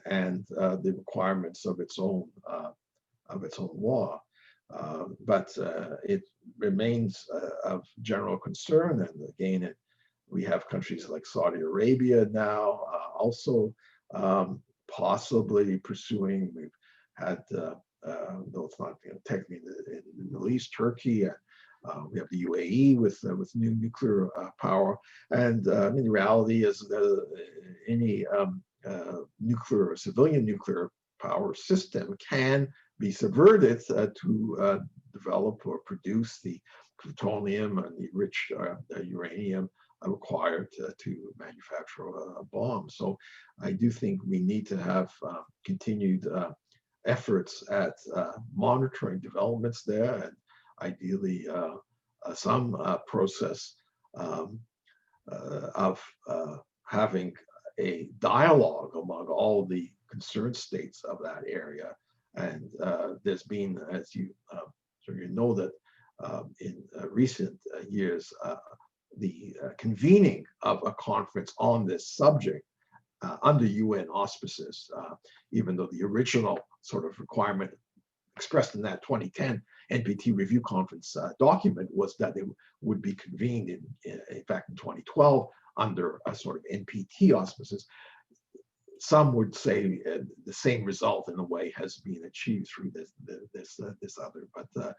and the requirements of its own law. But it remains of general concern, and again, we have countries like Saudi Arabia now also possibly pursuing. We've had, though it's not technically in the Middle East, Turkey. We have the UAE with new nuclear power, and I mean, the reality is that any nuclear, civilian nuclear power system can be subverted to develop or produce the plutonium and the rich uranium required to manufacture a bomb. So I do think we need to have continued efforts at monitoring developments there, and ideally some process of having a dialogue among all the concerned states of that area. And there's been, as you know, that in recent years, the convening of a conference on this subject under UN auspices, even though the original sort of requirement expressed in that 2010 NPT review conference document was that it would be convened in fact in 2012 under a sort of NPT auspices. Some would say the same result in a way has been achieved through this other, but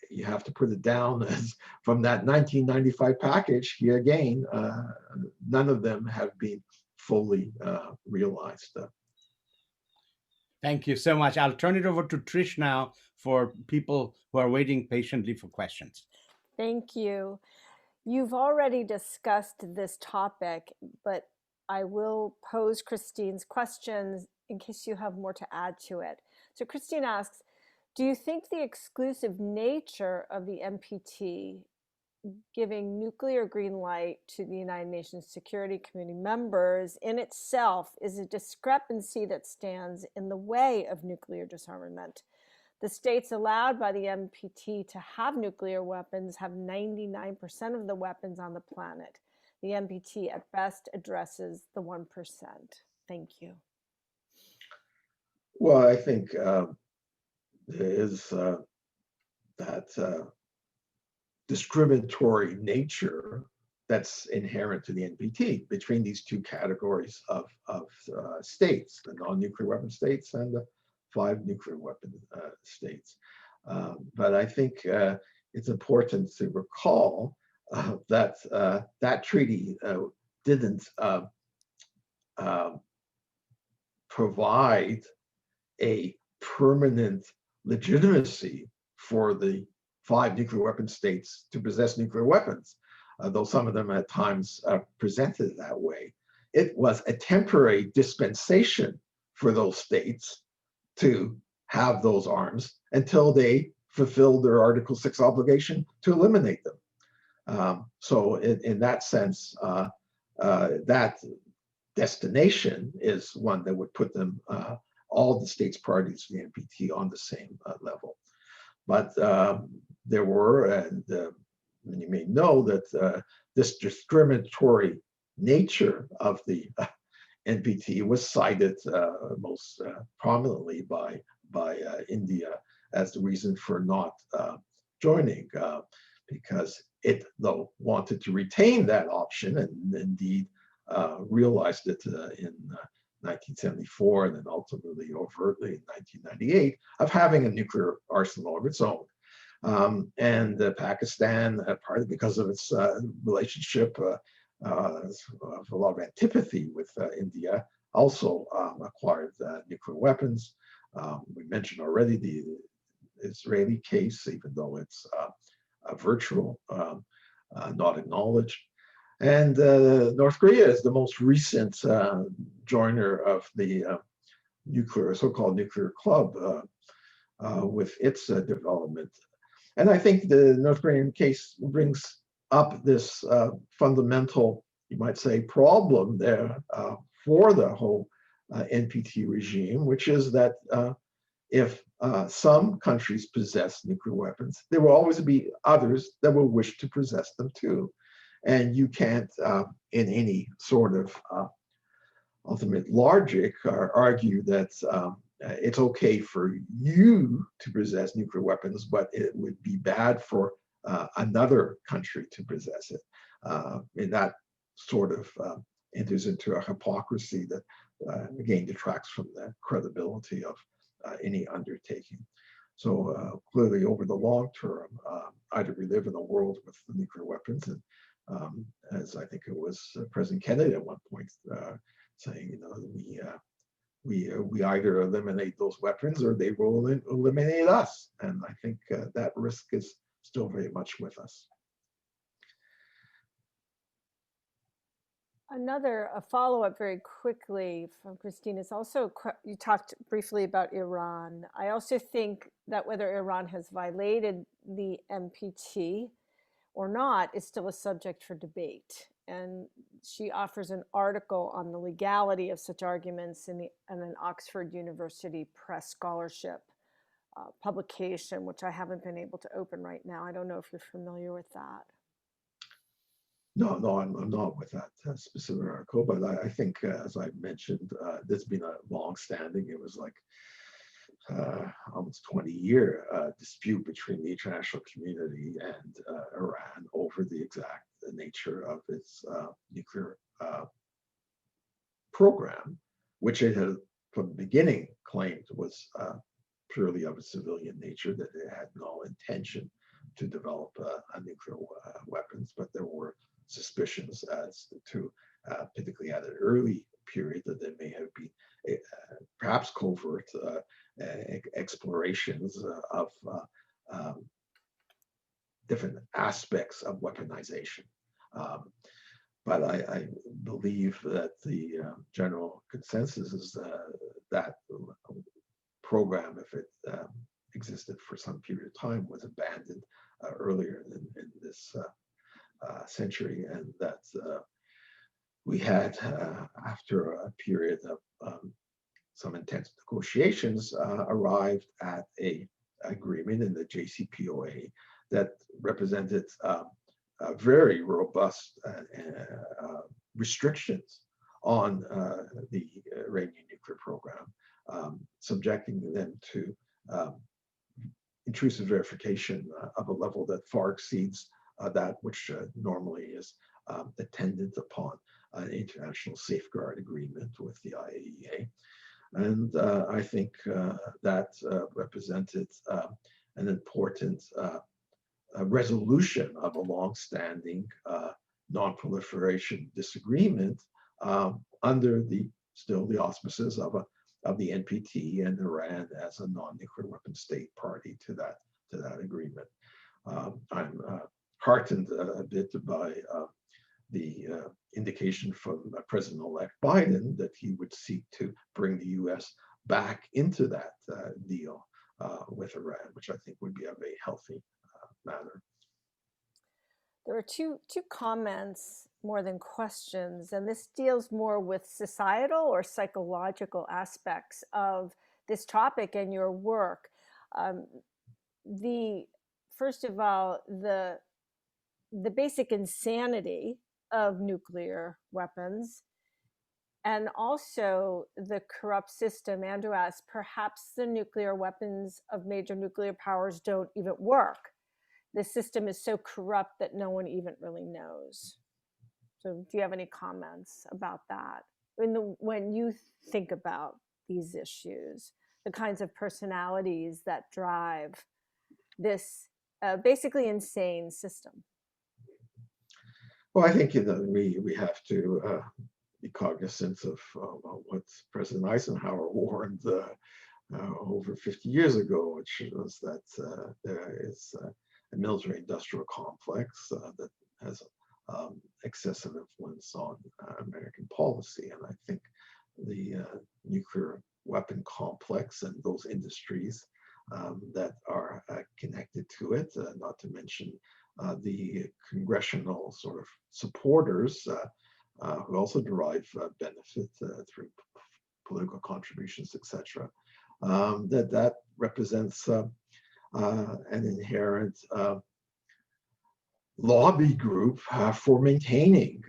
you have to put it down as from that 1995 package. Here again, none of them have been fully realized. Thank you so much. I'll turn it over to Trish now for people who are waiting patiently for questions. Thank you. You've already discussed this topic, but I will pose Christine's questions in case you have more to add to it. So Christine asks, do you think the exclusive nature of the NPT giving nuclear green light to the United Nations Security Committee members in itself is a discrepancy that stands in the way of nuclear disarmament? The states allowed by the NPT to have nuclear weapons have 99% of the weapons on the planet. The NPT at best addresses the 1%. Thank you. Well, I think there is that discriminatory nature that's inherent to the NPT between these two categories of states, the non-nuclear weapon states and the 5 nuclear weapon states. But I think it's important to recall that that treaty didn't provide a permanent legitimacy for the 5 nuclear weapon states to possess nuclear weapons, though some of them at times presented it that way. It was a temporary dispensation for those states to have those arms until they fulfilled their Article 6 obligation to eliminate them. So in that sense, that destination is one that would put them, all the states parties to the NPT, on the same level. But there were, and you may know that this discriminatory nature of the NPT was cited most prominently by India as the reason for not joining, because it, though, wanted to retain that option, and indeed realized it in 1974 and then ultimately overtly in 1998, of having a nuclear arsenal of its own. And Pakistan, partly because of its relationship of a lot of antipathy with India, also acquired nuclear weapons. We mentioned already the Israeli case, even though it's virtual, not acknowledged. And North Korea is the most recent joiner of the so-called nuclear club with its development. And I think the North Korean case brings up this fundamental, you might say, problem there for the whole NPT regime, which is that if some countries possess nuclear weapons, there will always be others that will wish to possess them too. And you can't, in any sort of ultimate logic, argue that it's okay for you to possess nuclear weapons, but it would be bad for another country to possess it. And that sort of enters into a hypocrisy that, again, detracts from the credibility of any undertaking. So clearly, over the long term, either we live in a world with nuclear weapons, and as I think it was President Kennedy at one point saying, you know, we either eliminate those weapons or they will eliminate us. And I think that risk is still very much with us. A follow-up very quickly from Christine is also, you talked briefly about Iran. I also think that whether Iran has violated the NPT or not is still a subject for debate. And she offers an article on the legality of such arguments in an Oxford University Press scholarship publication, which I haven't been able to open right now. I don't know if you're familiar with that. No, I'm not with that specific article, but I think, as I mentioned, this has been a long-standing. It was like almost 20-year dispute between the international community and Iran over the exact nature of its nuclear program, which it had from the beginning claimed was purely of a civilian nature, that it had no intention to develop nuclear weapons, but there were suspicions as to, particularly at an early period, that there may have been perhaps covert explorations of different aspects of weaponization. But I believe that the general consensus is that program, if it existed for some period of time, was abandoned earlier in this century, and that we had, after a period of some intense negotiations, arrived at a agreement in the JCPOA that represented very robust restrictions on the Iranian nuclear program, subjecting them to intrusive verification of a level that far exceeds that which normally is attendant upon an international safeguard agreement with the IAEA. And I think that represented an important resolution of a long-standing non-proliferation disagreement under still the auspices of the NPT and Iran as a non-nuclear weapon state party to that agreement. I'm heartened a bit by the indication from President-elect Biden that he would seek to bring the U.S. back into that deal with Iran, which I think would be a very healthy matter. There are two comments more than questions, and this deals more with societal or psychological aspects of this topic and your work. First of all, the basic insanity of nuclear weapons, and also the corrupt system. Andrew asked, perhaps the nuclear weapons of major nuclear powers don't even work. The system is so corrupt that no one even really knows. So do you have any comments about that? When you think about these issues, the kinds of personalities that drive this basically insane system? Well, I think we have to be cognizant of what President Eisenhower warned over 50 years ago, which was that there is a military-industrial complex that has excessive influence on American policy. And I think the nuclear weapon complex and those industries that are connected to it, not to mention the congressional sort of supporters who also derive benefit through political contributions, etc., that represents an inherent lobby group for maintaining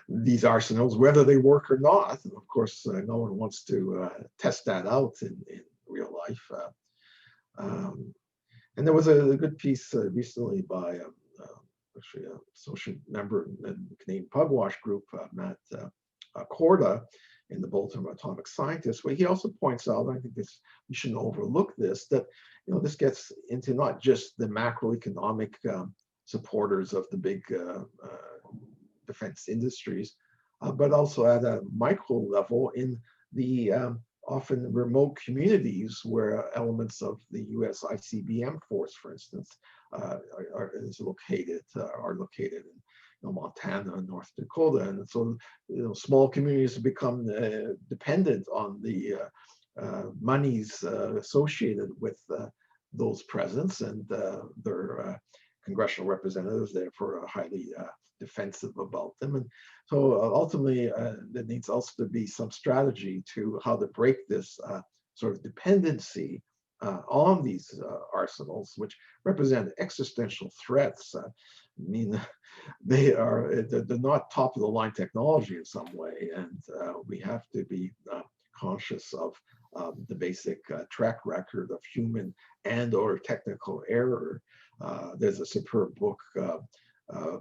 these arsenals, whether they work or not. And of course, no one wants to test that out in real life. And there was a good piece recently by actually a associate member in the Canadian Pugwash group, Matt Korda, in the Bulletin of Atomic Scientists, where he also points out, and I think we shouldn't overlook this, that this gets into not just the macroeconomic supporters of the big defense industries, but also at a micro level in the often remote communities where elements of the U.S. ICBM force, for instance, are located in Montana and North Dakota. And so small communities have become dependent on the monies associated with those presence, and their congressional representatives therefore are highly defensive about them. And so ultimately there needs also to be some strategy to how to break this sort of dependency on these arsenals, which represent existential threats. I mean, they're not top of the line technology in some way, and we have to be conscious of the basic track record of human and/or technical error. There's a superb book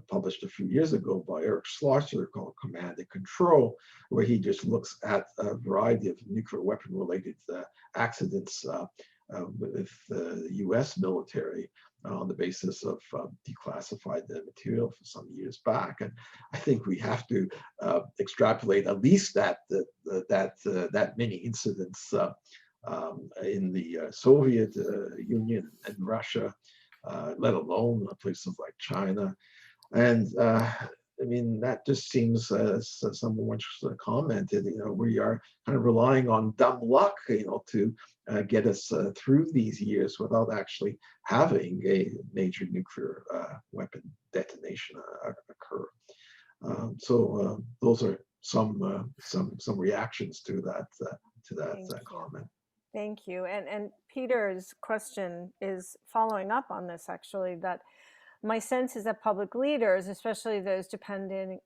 published a few years ago by Eric Schlosser called Command and Control, where he just looks at a variety of nuclear weapon related accidents with the US military on the basis of declassified material from some years back. And I think we have to extrapolate at least that many incidents in the Soviet Union and Russia, let alone places like China. And I mean, that just seems, as someone commented, we are kind of relying on dumb luck, to get us through these years without actually having a major nuclear weapon detonation occur. So those are some reactions to that comment. Thank you. And Peter's question is following up on this, actually, that my sense is that public leaders, especially those depending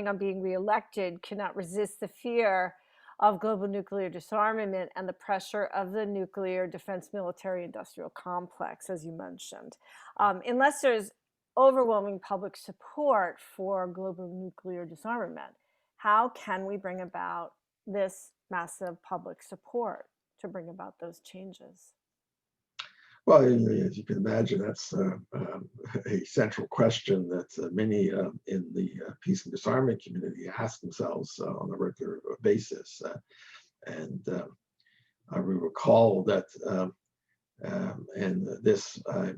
on being reelected, cannot resist the fear of global nuclear disarmament and the pressure of the nuclear defense military industrial complex, as you mentioned. Unless there's overwhelming public support for global nuclear disarmament, how can we bring about this massive public support to bring about those changes? Well, as you can imagine, that's a central question that many in the peace and disarmament community ask themselves on a regular basis. And I recall that, and this I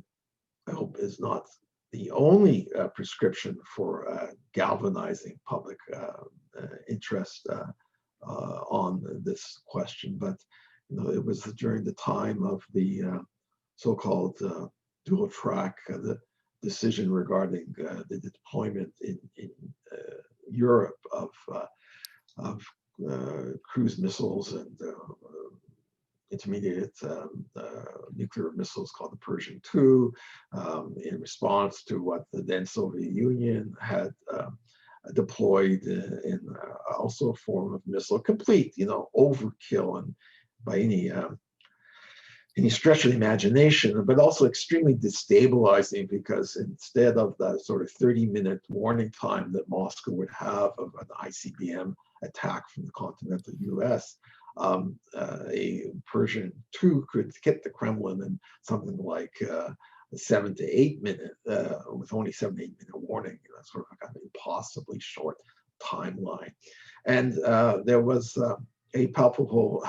hope is not the only prescription for galvanizing public interest on this question, but it was during the time of the so-called dual track, the decision regarding the deployment in Europe of cruise missiles and intermediate nuclear missiles called the Pershing II, in response to what the then Soviet Union had deployed in also a form of missile, complete, overkill, and by any stretch of the imagination, but also extremely destabilizing, because instead of the sort of 30-minute warning time that Moscow would have of an ICBM attack from the continental US, a Pershing II could hit the Kremlin in something like 7 to 8 minutes, with only 7 to 8 minute warning, sort of like an impossibly short timeline. And there was a palpable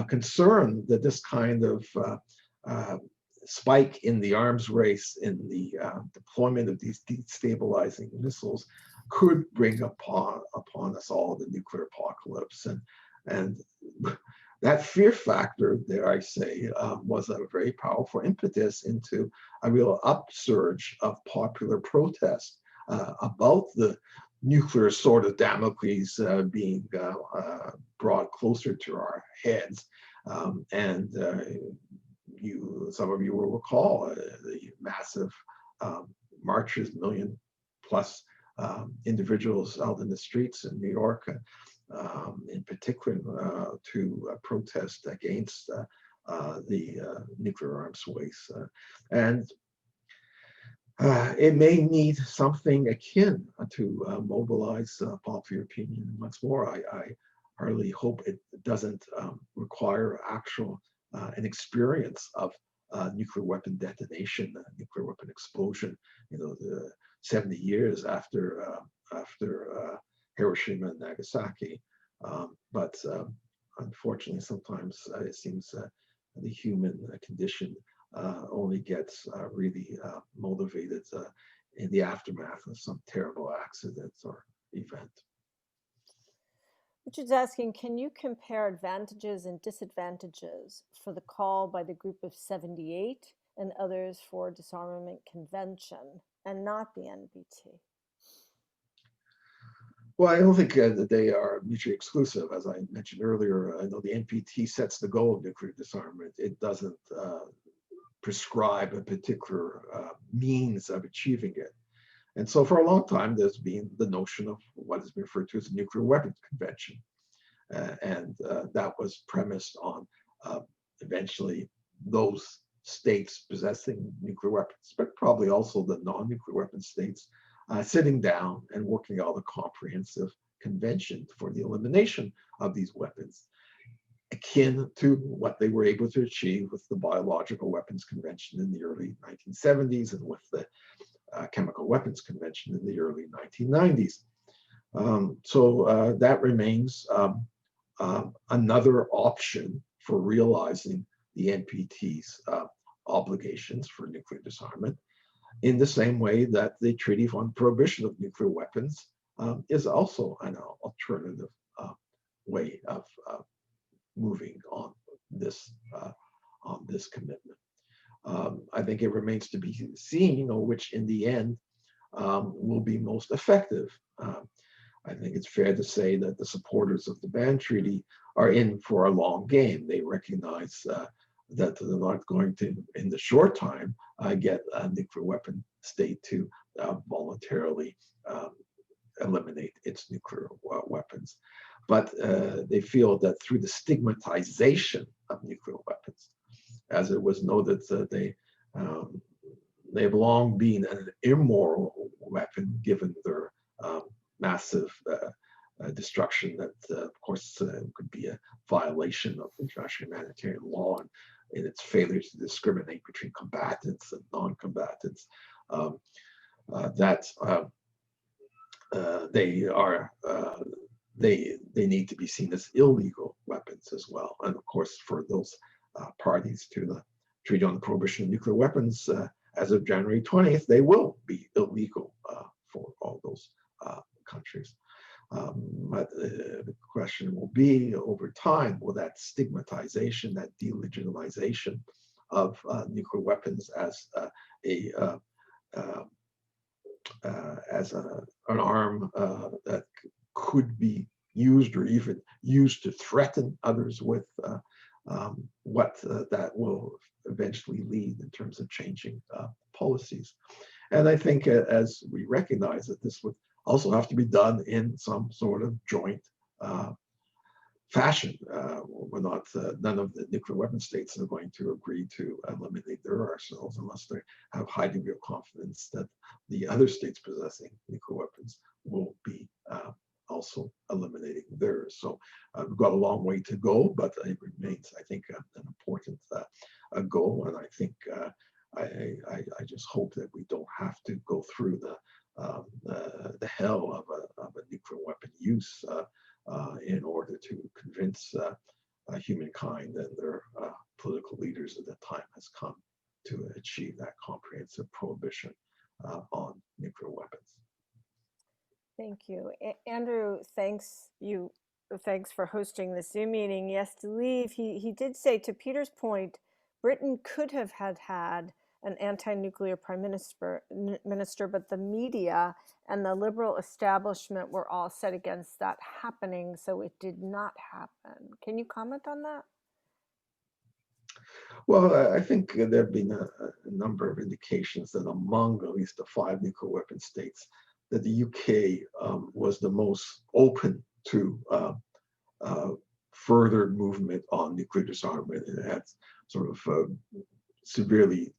concern that this kind of spike in the arms race in the deployment of these destabilizing missiles could bring upon us all the nuclear apocalypse. And that fear factor, dare I say, was a very powerful impetus into a real upsurge of popular protest about the nuclear sword of Damocles being brought closer to our heads. And some of you will recall the massive marches, million plus individuals out in the streets in New York, in particular, to protest against the nuclear arms race. And it may need something akin to mobilize popular opinion. Once more, I hardly hope it doesn't require actual an experience of nuclear weapon detonation, nuclear weapon explosion. The 70 years after Hiroshima and Nagasaki. But unfortunately, sometimes it seems the human condition only gets really motivated in the aftermath of some terrible accident or event. Richard's asking, can you compare advantages and disadvantages for the call by the Group of 78 and others for disarmament convention and not the NPT? Well, I don't think that they are mutually exclusive. As I mentioned earlier, I know the NPT sets the goal of nuclear disarmament. It doesn't prescribe a particular means of achieving it. And so for a long time, there's been the notion of what has been referred to as a nuclear weapons convention. and that was premised on eventually those states possessing nuclear weapons, but probably also the non-nuclear weapon states, sitting down and working out a comprehensive convention for the elimination of these weapons, akin to what they were able to achieve with the Biological Weapons Convention in the early 1970s and with the Chemical Weapons Convention in the early 1990s. So that remains another option for realizing the NPT's obligations for nuclear disarmament, in the same way that the Treaty on Prohibition of Nuclear Weapons is also an alternative way of moving on this commitment. I think it remains to be seen, which in the end will be most effective. I think it's fair to say that the supporters of the ban treaty are in for a long game. They recognize that they're not going to, in the short time, get a nuclear weapon state to voluntarily eliminate its nuclear weapons. But they feel that through the stigmatization of nuclear weapons, as it was noted, they've long been an immoral weapon given their massive destruction that, of course, could be a violation of international humanitarian law and in its failure to discriminate between combatants and non-combatants. They need to be seen as illegal weapons as well. And of course, for those parties to the Treaty on the Prohibition of Nuclear Weapons, as of January 20th, they will be illegal for all those countries. But the question will be, over time, will that stigmatization, that delegitimization of nuclear weapons as an arm that could be used or even used to threaten others with, what that will eventually lead in terms of changing policies. And I think as we recognize that this would also have to be done in some sort of joint fashion. None of the nuclear weapon states are going to agree to eliminate their arsenals unless they have high degree of confidence that the other states possessing nuclear weapons will be also eliminating theirs. So we've got a long way to go, but it remains, I think, an important goal. And I think I just hope that we don't have to go through the hell of a nuclear weapon use in order to convince humankind and their political leaders that the time has come to achieve that comprehensive prohibition on nuclear weapons. Thank you. Andrew, thanks for hosting the Zoom meeting. Yes, to leave, he did say, to Peter's point, Britain could have had an anti-nuclear prime minister, but the media and the liberal establishment were all set against that happening, so it did not happen. Can you comment on that? Well, I think there have been a number of indications that among at least the 5 nuclear weapon states, that the UK was the most open to further movement on nuclear disarmament. It had sort of severely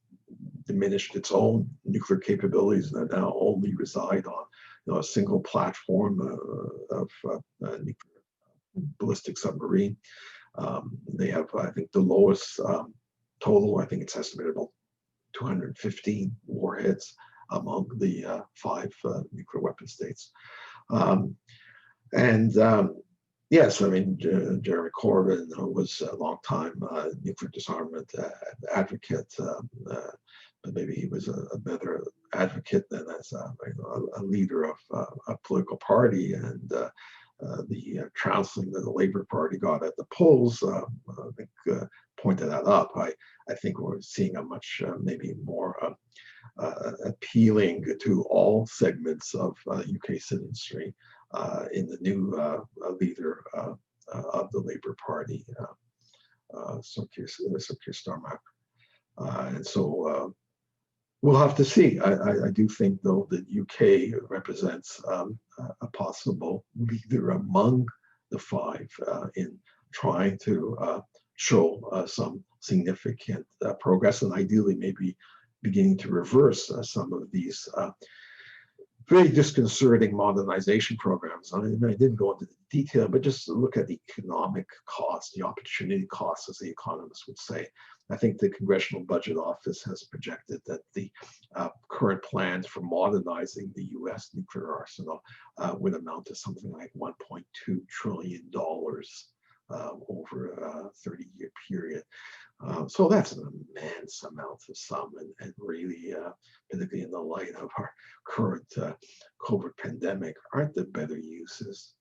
diminished its own nuclear capabilities and now only reside on a single platform of nuclear ballistic submarine. They have, I think, the lowest total. I think it's estimated about 215 warheads among the 5 nuclear weapon states. Yes, I mean, Jeremy Corbyn was a long time nuclear disarmament advocate, but maybe he was a better advocate than as a leader of a political party. And the trouncing that the Labour Party got at the polls, I think, pointed that up. I think we're seeing a much maybe more appealing to all segments of UK citizenry in the new leader of the Labour Party, Sir Keir Starmer. And so we'll have to see. I do think, though, that UK represents a possible leader among the five in trying to show some significant progress, and ideally maybe beginning to reverse some of these very disconcerting modernization programs. I didn't go into the detail, but just look at the economic costs, the opportunity costs, as the economists would say. I think the Congressional Budget Office has projected that the current plans for modernizing the US nuclear arsenal would amount to something like $1.2 trillion over a 30-year period. So that's an immense amount of sum, and really, particularly in the light of our current COVID pandemic, aren't there better uses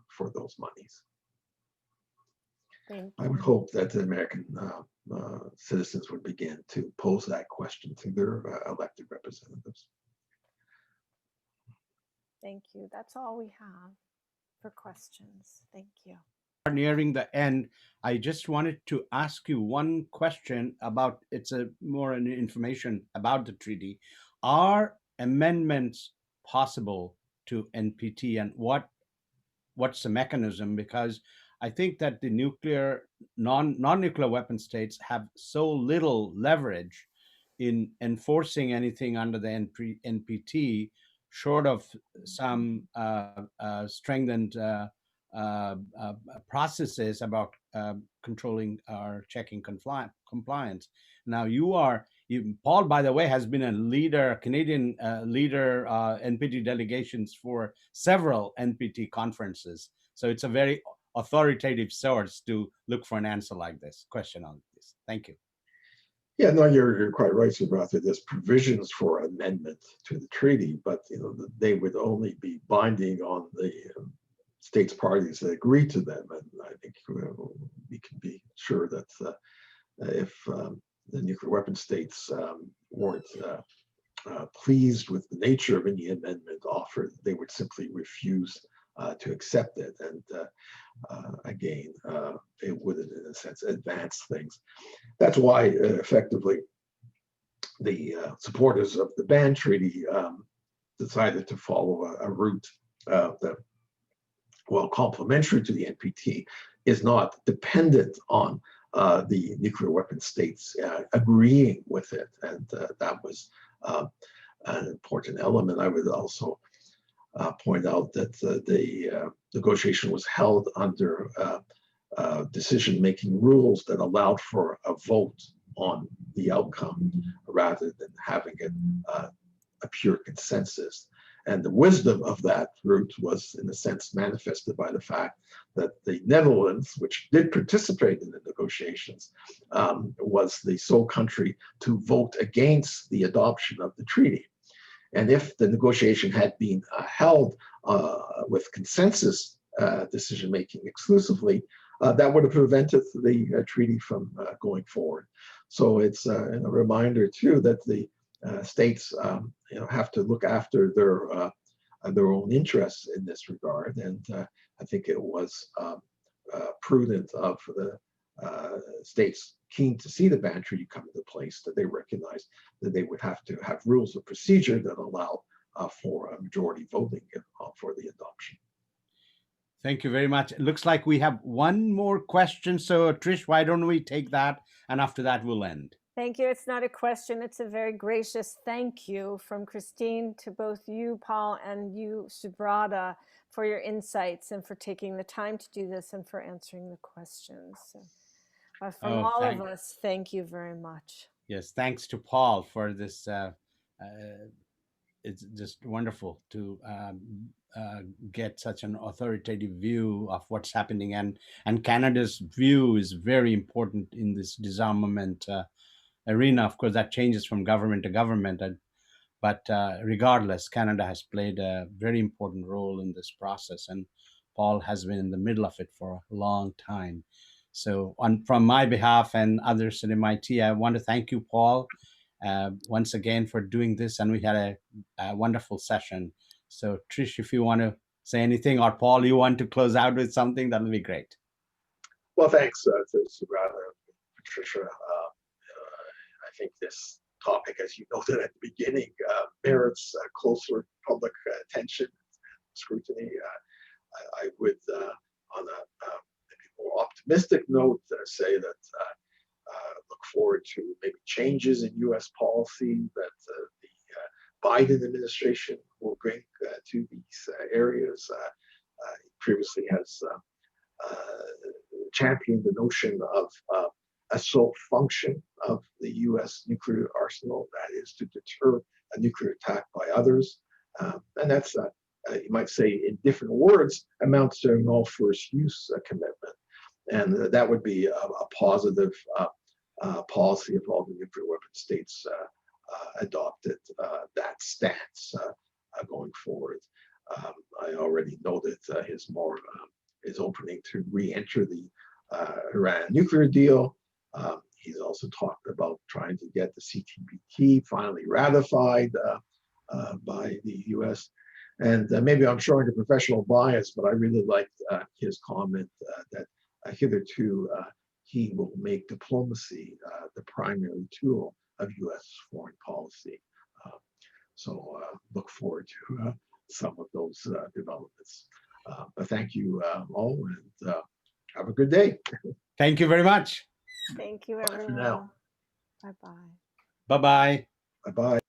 for those monies? Thank I would you. hope that the American citizens would begin to pose that question to their elected representatives. Thank you. That's all we have for questions. Thank you. Nearing the end, I just wanted to ask you one question about, it's a more an information about the treaty. Are amendments possible to NPT, and what's the mechanism? Because I think that the non-nuclear weapon states have so little leverage in enforcing anything under the NPT, short of some strengthened processes about controlling or checking compliance. Now Paul, by the way, has been a leader, Canadian leader, NPT delegations for several NPT conferences. So it's a very authoritative source to look for an answer like this, question on this. Thank you. Yeah, no, you're quite right, Zubrada. There's provisions for amendment to the treaty, but they would only be binding on the states parties that agree to them. And I think we can be sure that if the nuclear weapon states weren't pleased with the nature of any amendment offered, they would simply refuse to accept it. And again, it wouldn't, in a sense, advance things. That's why, effectively, the supporters of the ban treaty decided to follow a route that, while complementary to the NPT, is not dependent on the nuclear weapon states agreeing with it. And that was an important element. I would also point out that the negotiation was held under decision-making rules that allowed for a vote on the outcome rather than having it a pure consensus. And the wisdom of that route was, in a sense, manifested by the fact that the Netherlands, which did participate in the negotiations, was the sole country to vote against the adoption of the treaty. And if the negotiation had been held with consensus decision-making exclusively, that would have prevented the treaty from going forward. So it's a reminder, too, that the states have to look after their own interests in this regard. And I think it was prudent of the states keen to see the ban treaty come into place that they recognized that they would have to have rules of procedure that allow for a majority voting for the adoption. Thank you very much. It looks like we have one more question. So Trish, why don't we take that? And after that, we'll end. Thank you. It's not a question. It's a very gracious thank you from Christine to both you, Paul, and you, Zubrada, for your insights and for taking the time to do this and for answering the questions. So, from all of us, thank you very much. Yes, thanks to Paul for this. It's just wonderful to get such an authoritative view of what's happening, and Canada's view is very important in this disarmament arena. Of course, that changes from government to government, but regardless, Canada has played a very important role in this process, and Paul has been in the middle of it for a long time. So from my behalf and others at MIT, I want to thank you, Paul, once again for doing this, and we had a wonderful session. So Trish, if you want to say anything, or Paul, you want to close out with something, that'll be great. Well, thanks to Zubrada, Patricia. I think this topic, as you noted at the beginning, merits closer public attention and scrutiny. I would on a maybe more optimistic note, say that look forward to maybe changes in U.S. policy that the Biden administration will bring to these areas. He previously has championed the notion of a sole function of the U.S. nuclear arsenal, that is to deter a nuclear attack by others. And that's, you might say in different words, amounts to an all first use commitment. And that would be a positive policy if all the nuclear weapon states adopted that stance going forward. I already noted his opening to re-enter the Iran nuclear deal. He's also talked about trying to get the CTBT finally ratified by the U.S. And maybe I'm showing a professional bias, but I really liked his comment that hitherto he will make diplomacy the primary tool of U.S. foreign policy. So look forward to some of those developments. But thank you all, and have a good day. Thank you very much. Thank you, Bye for everyone. now. Bye-bye. Bye-bye. Bye-bye.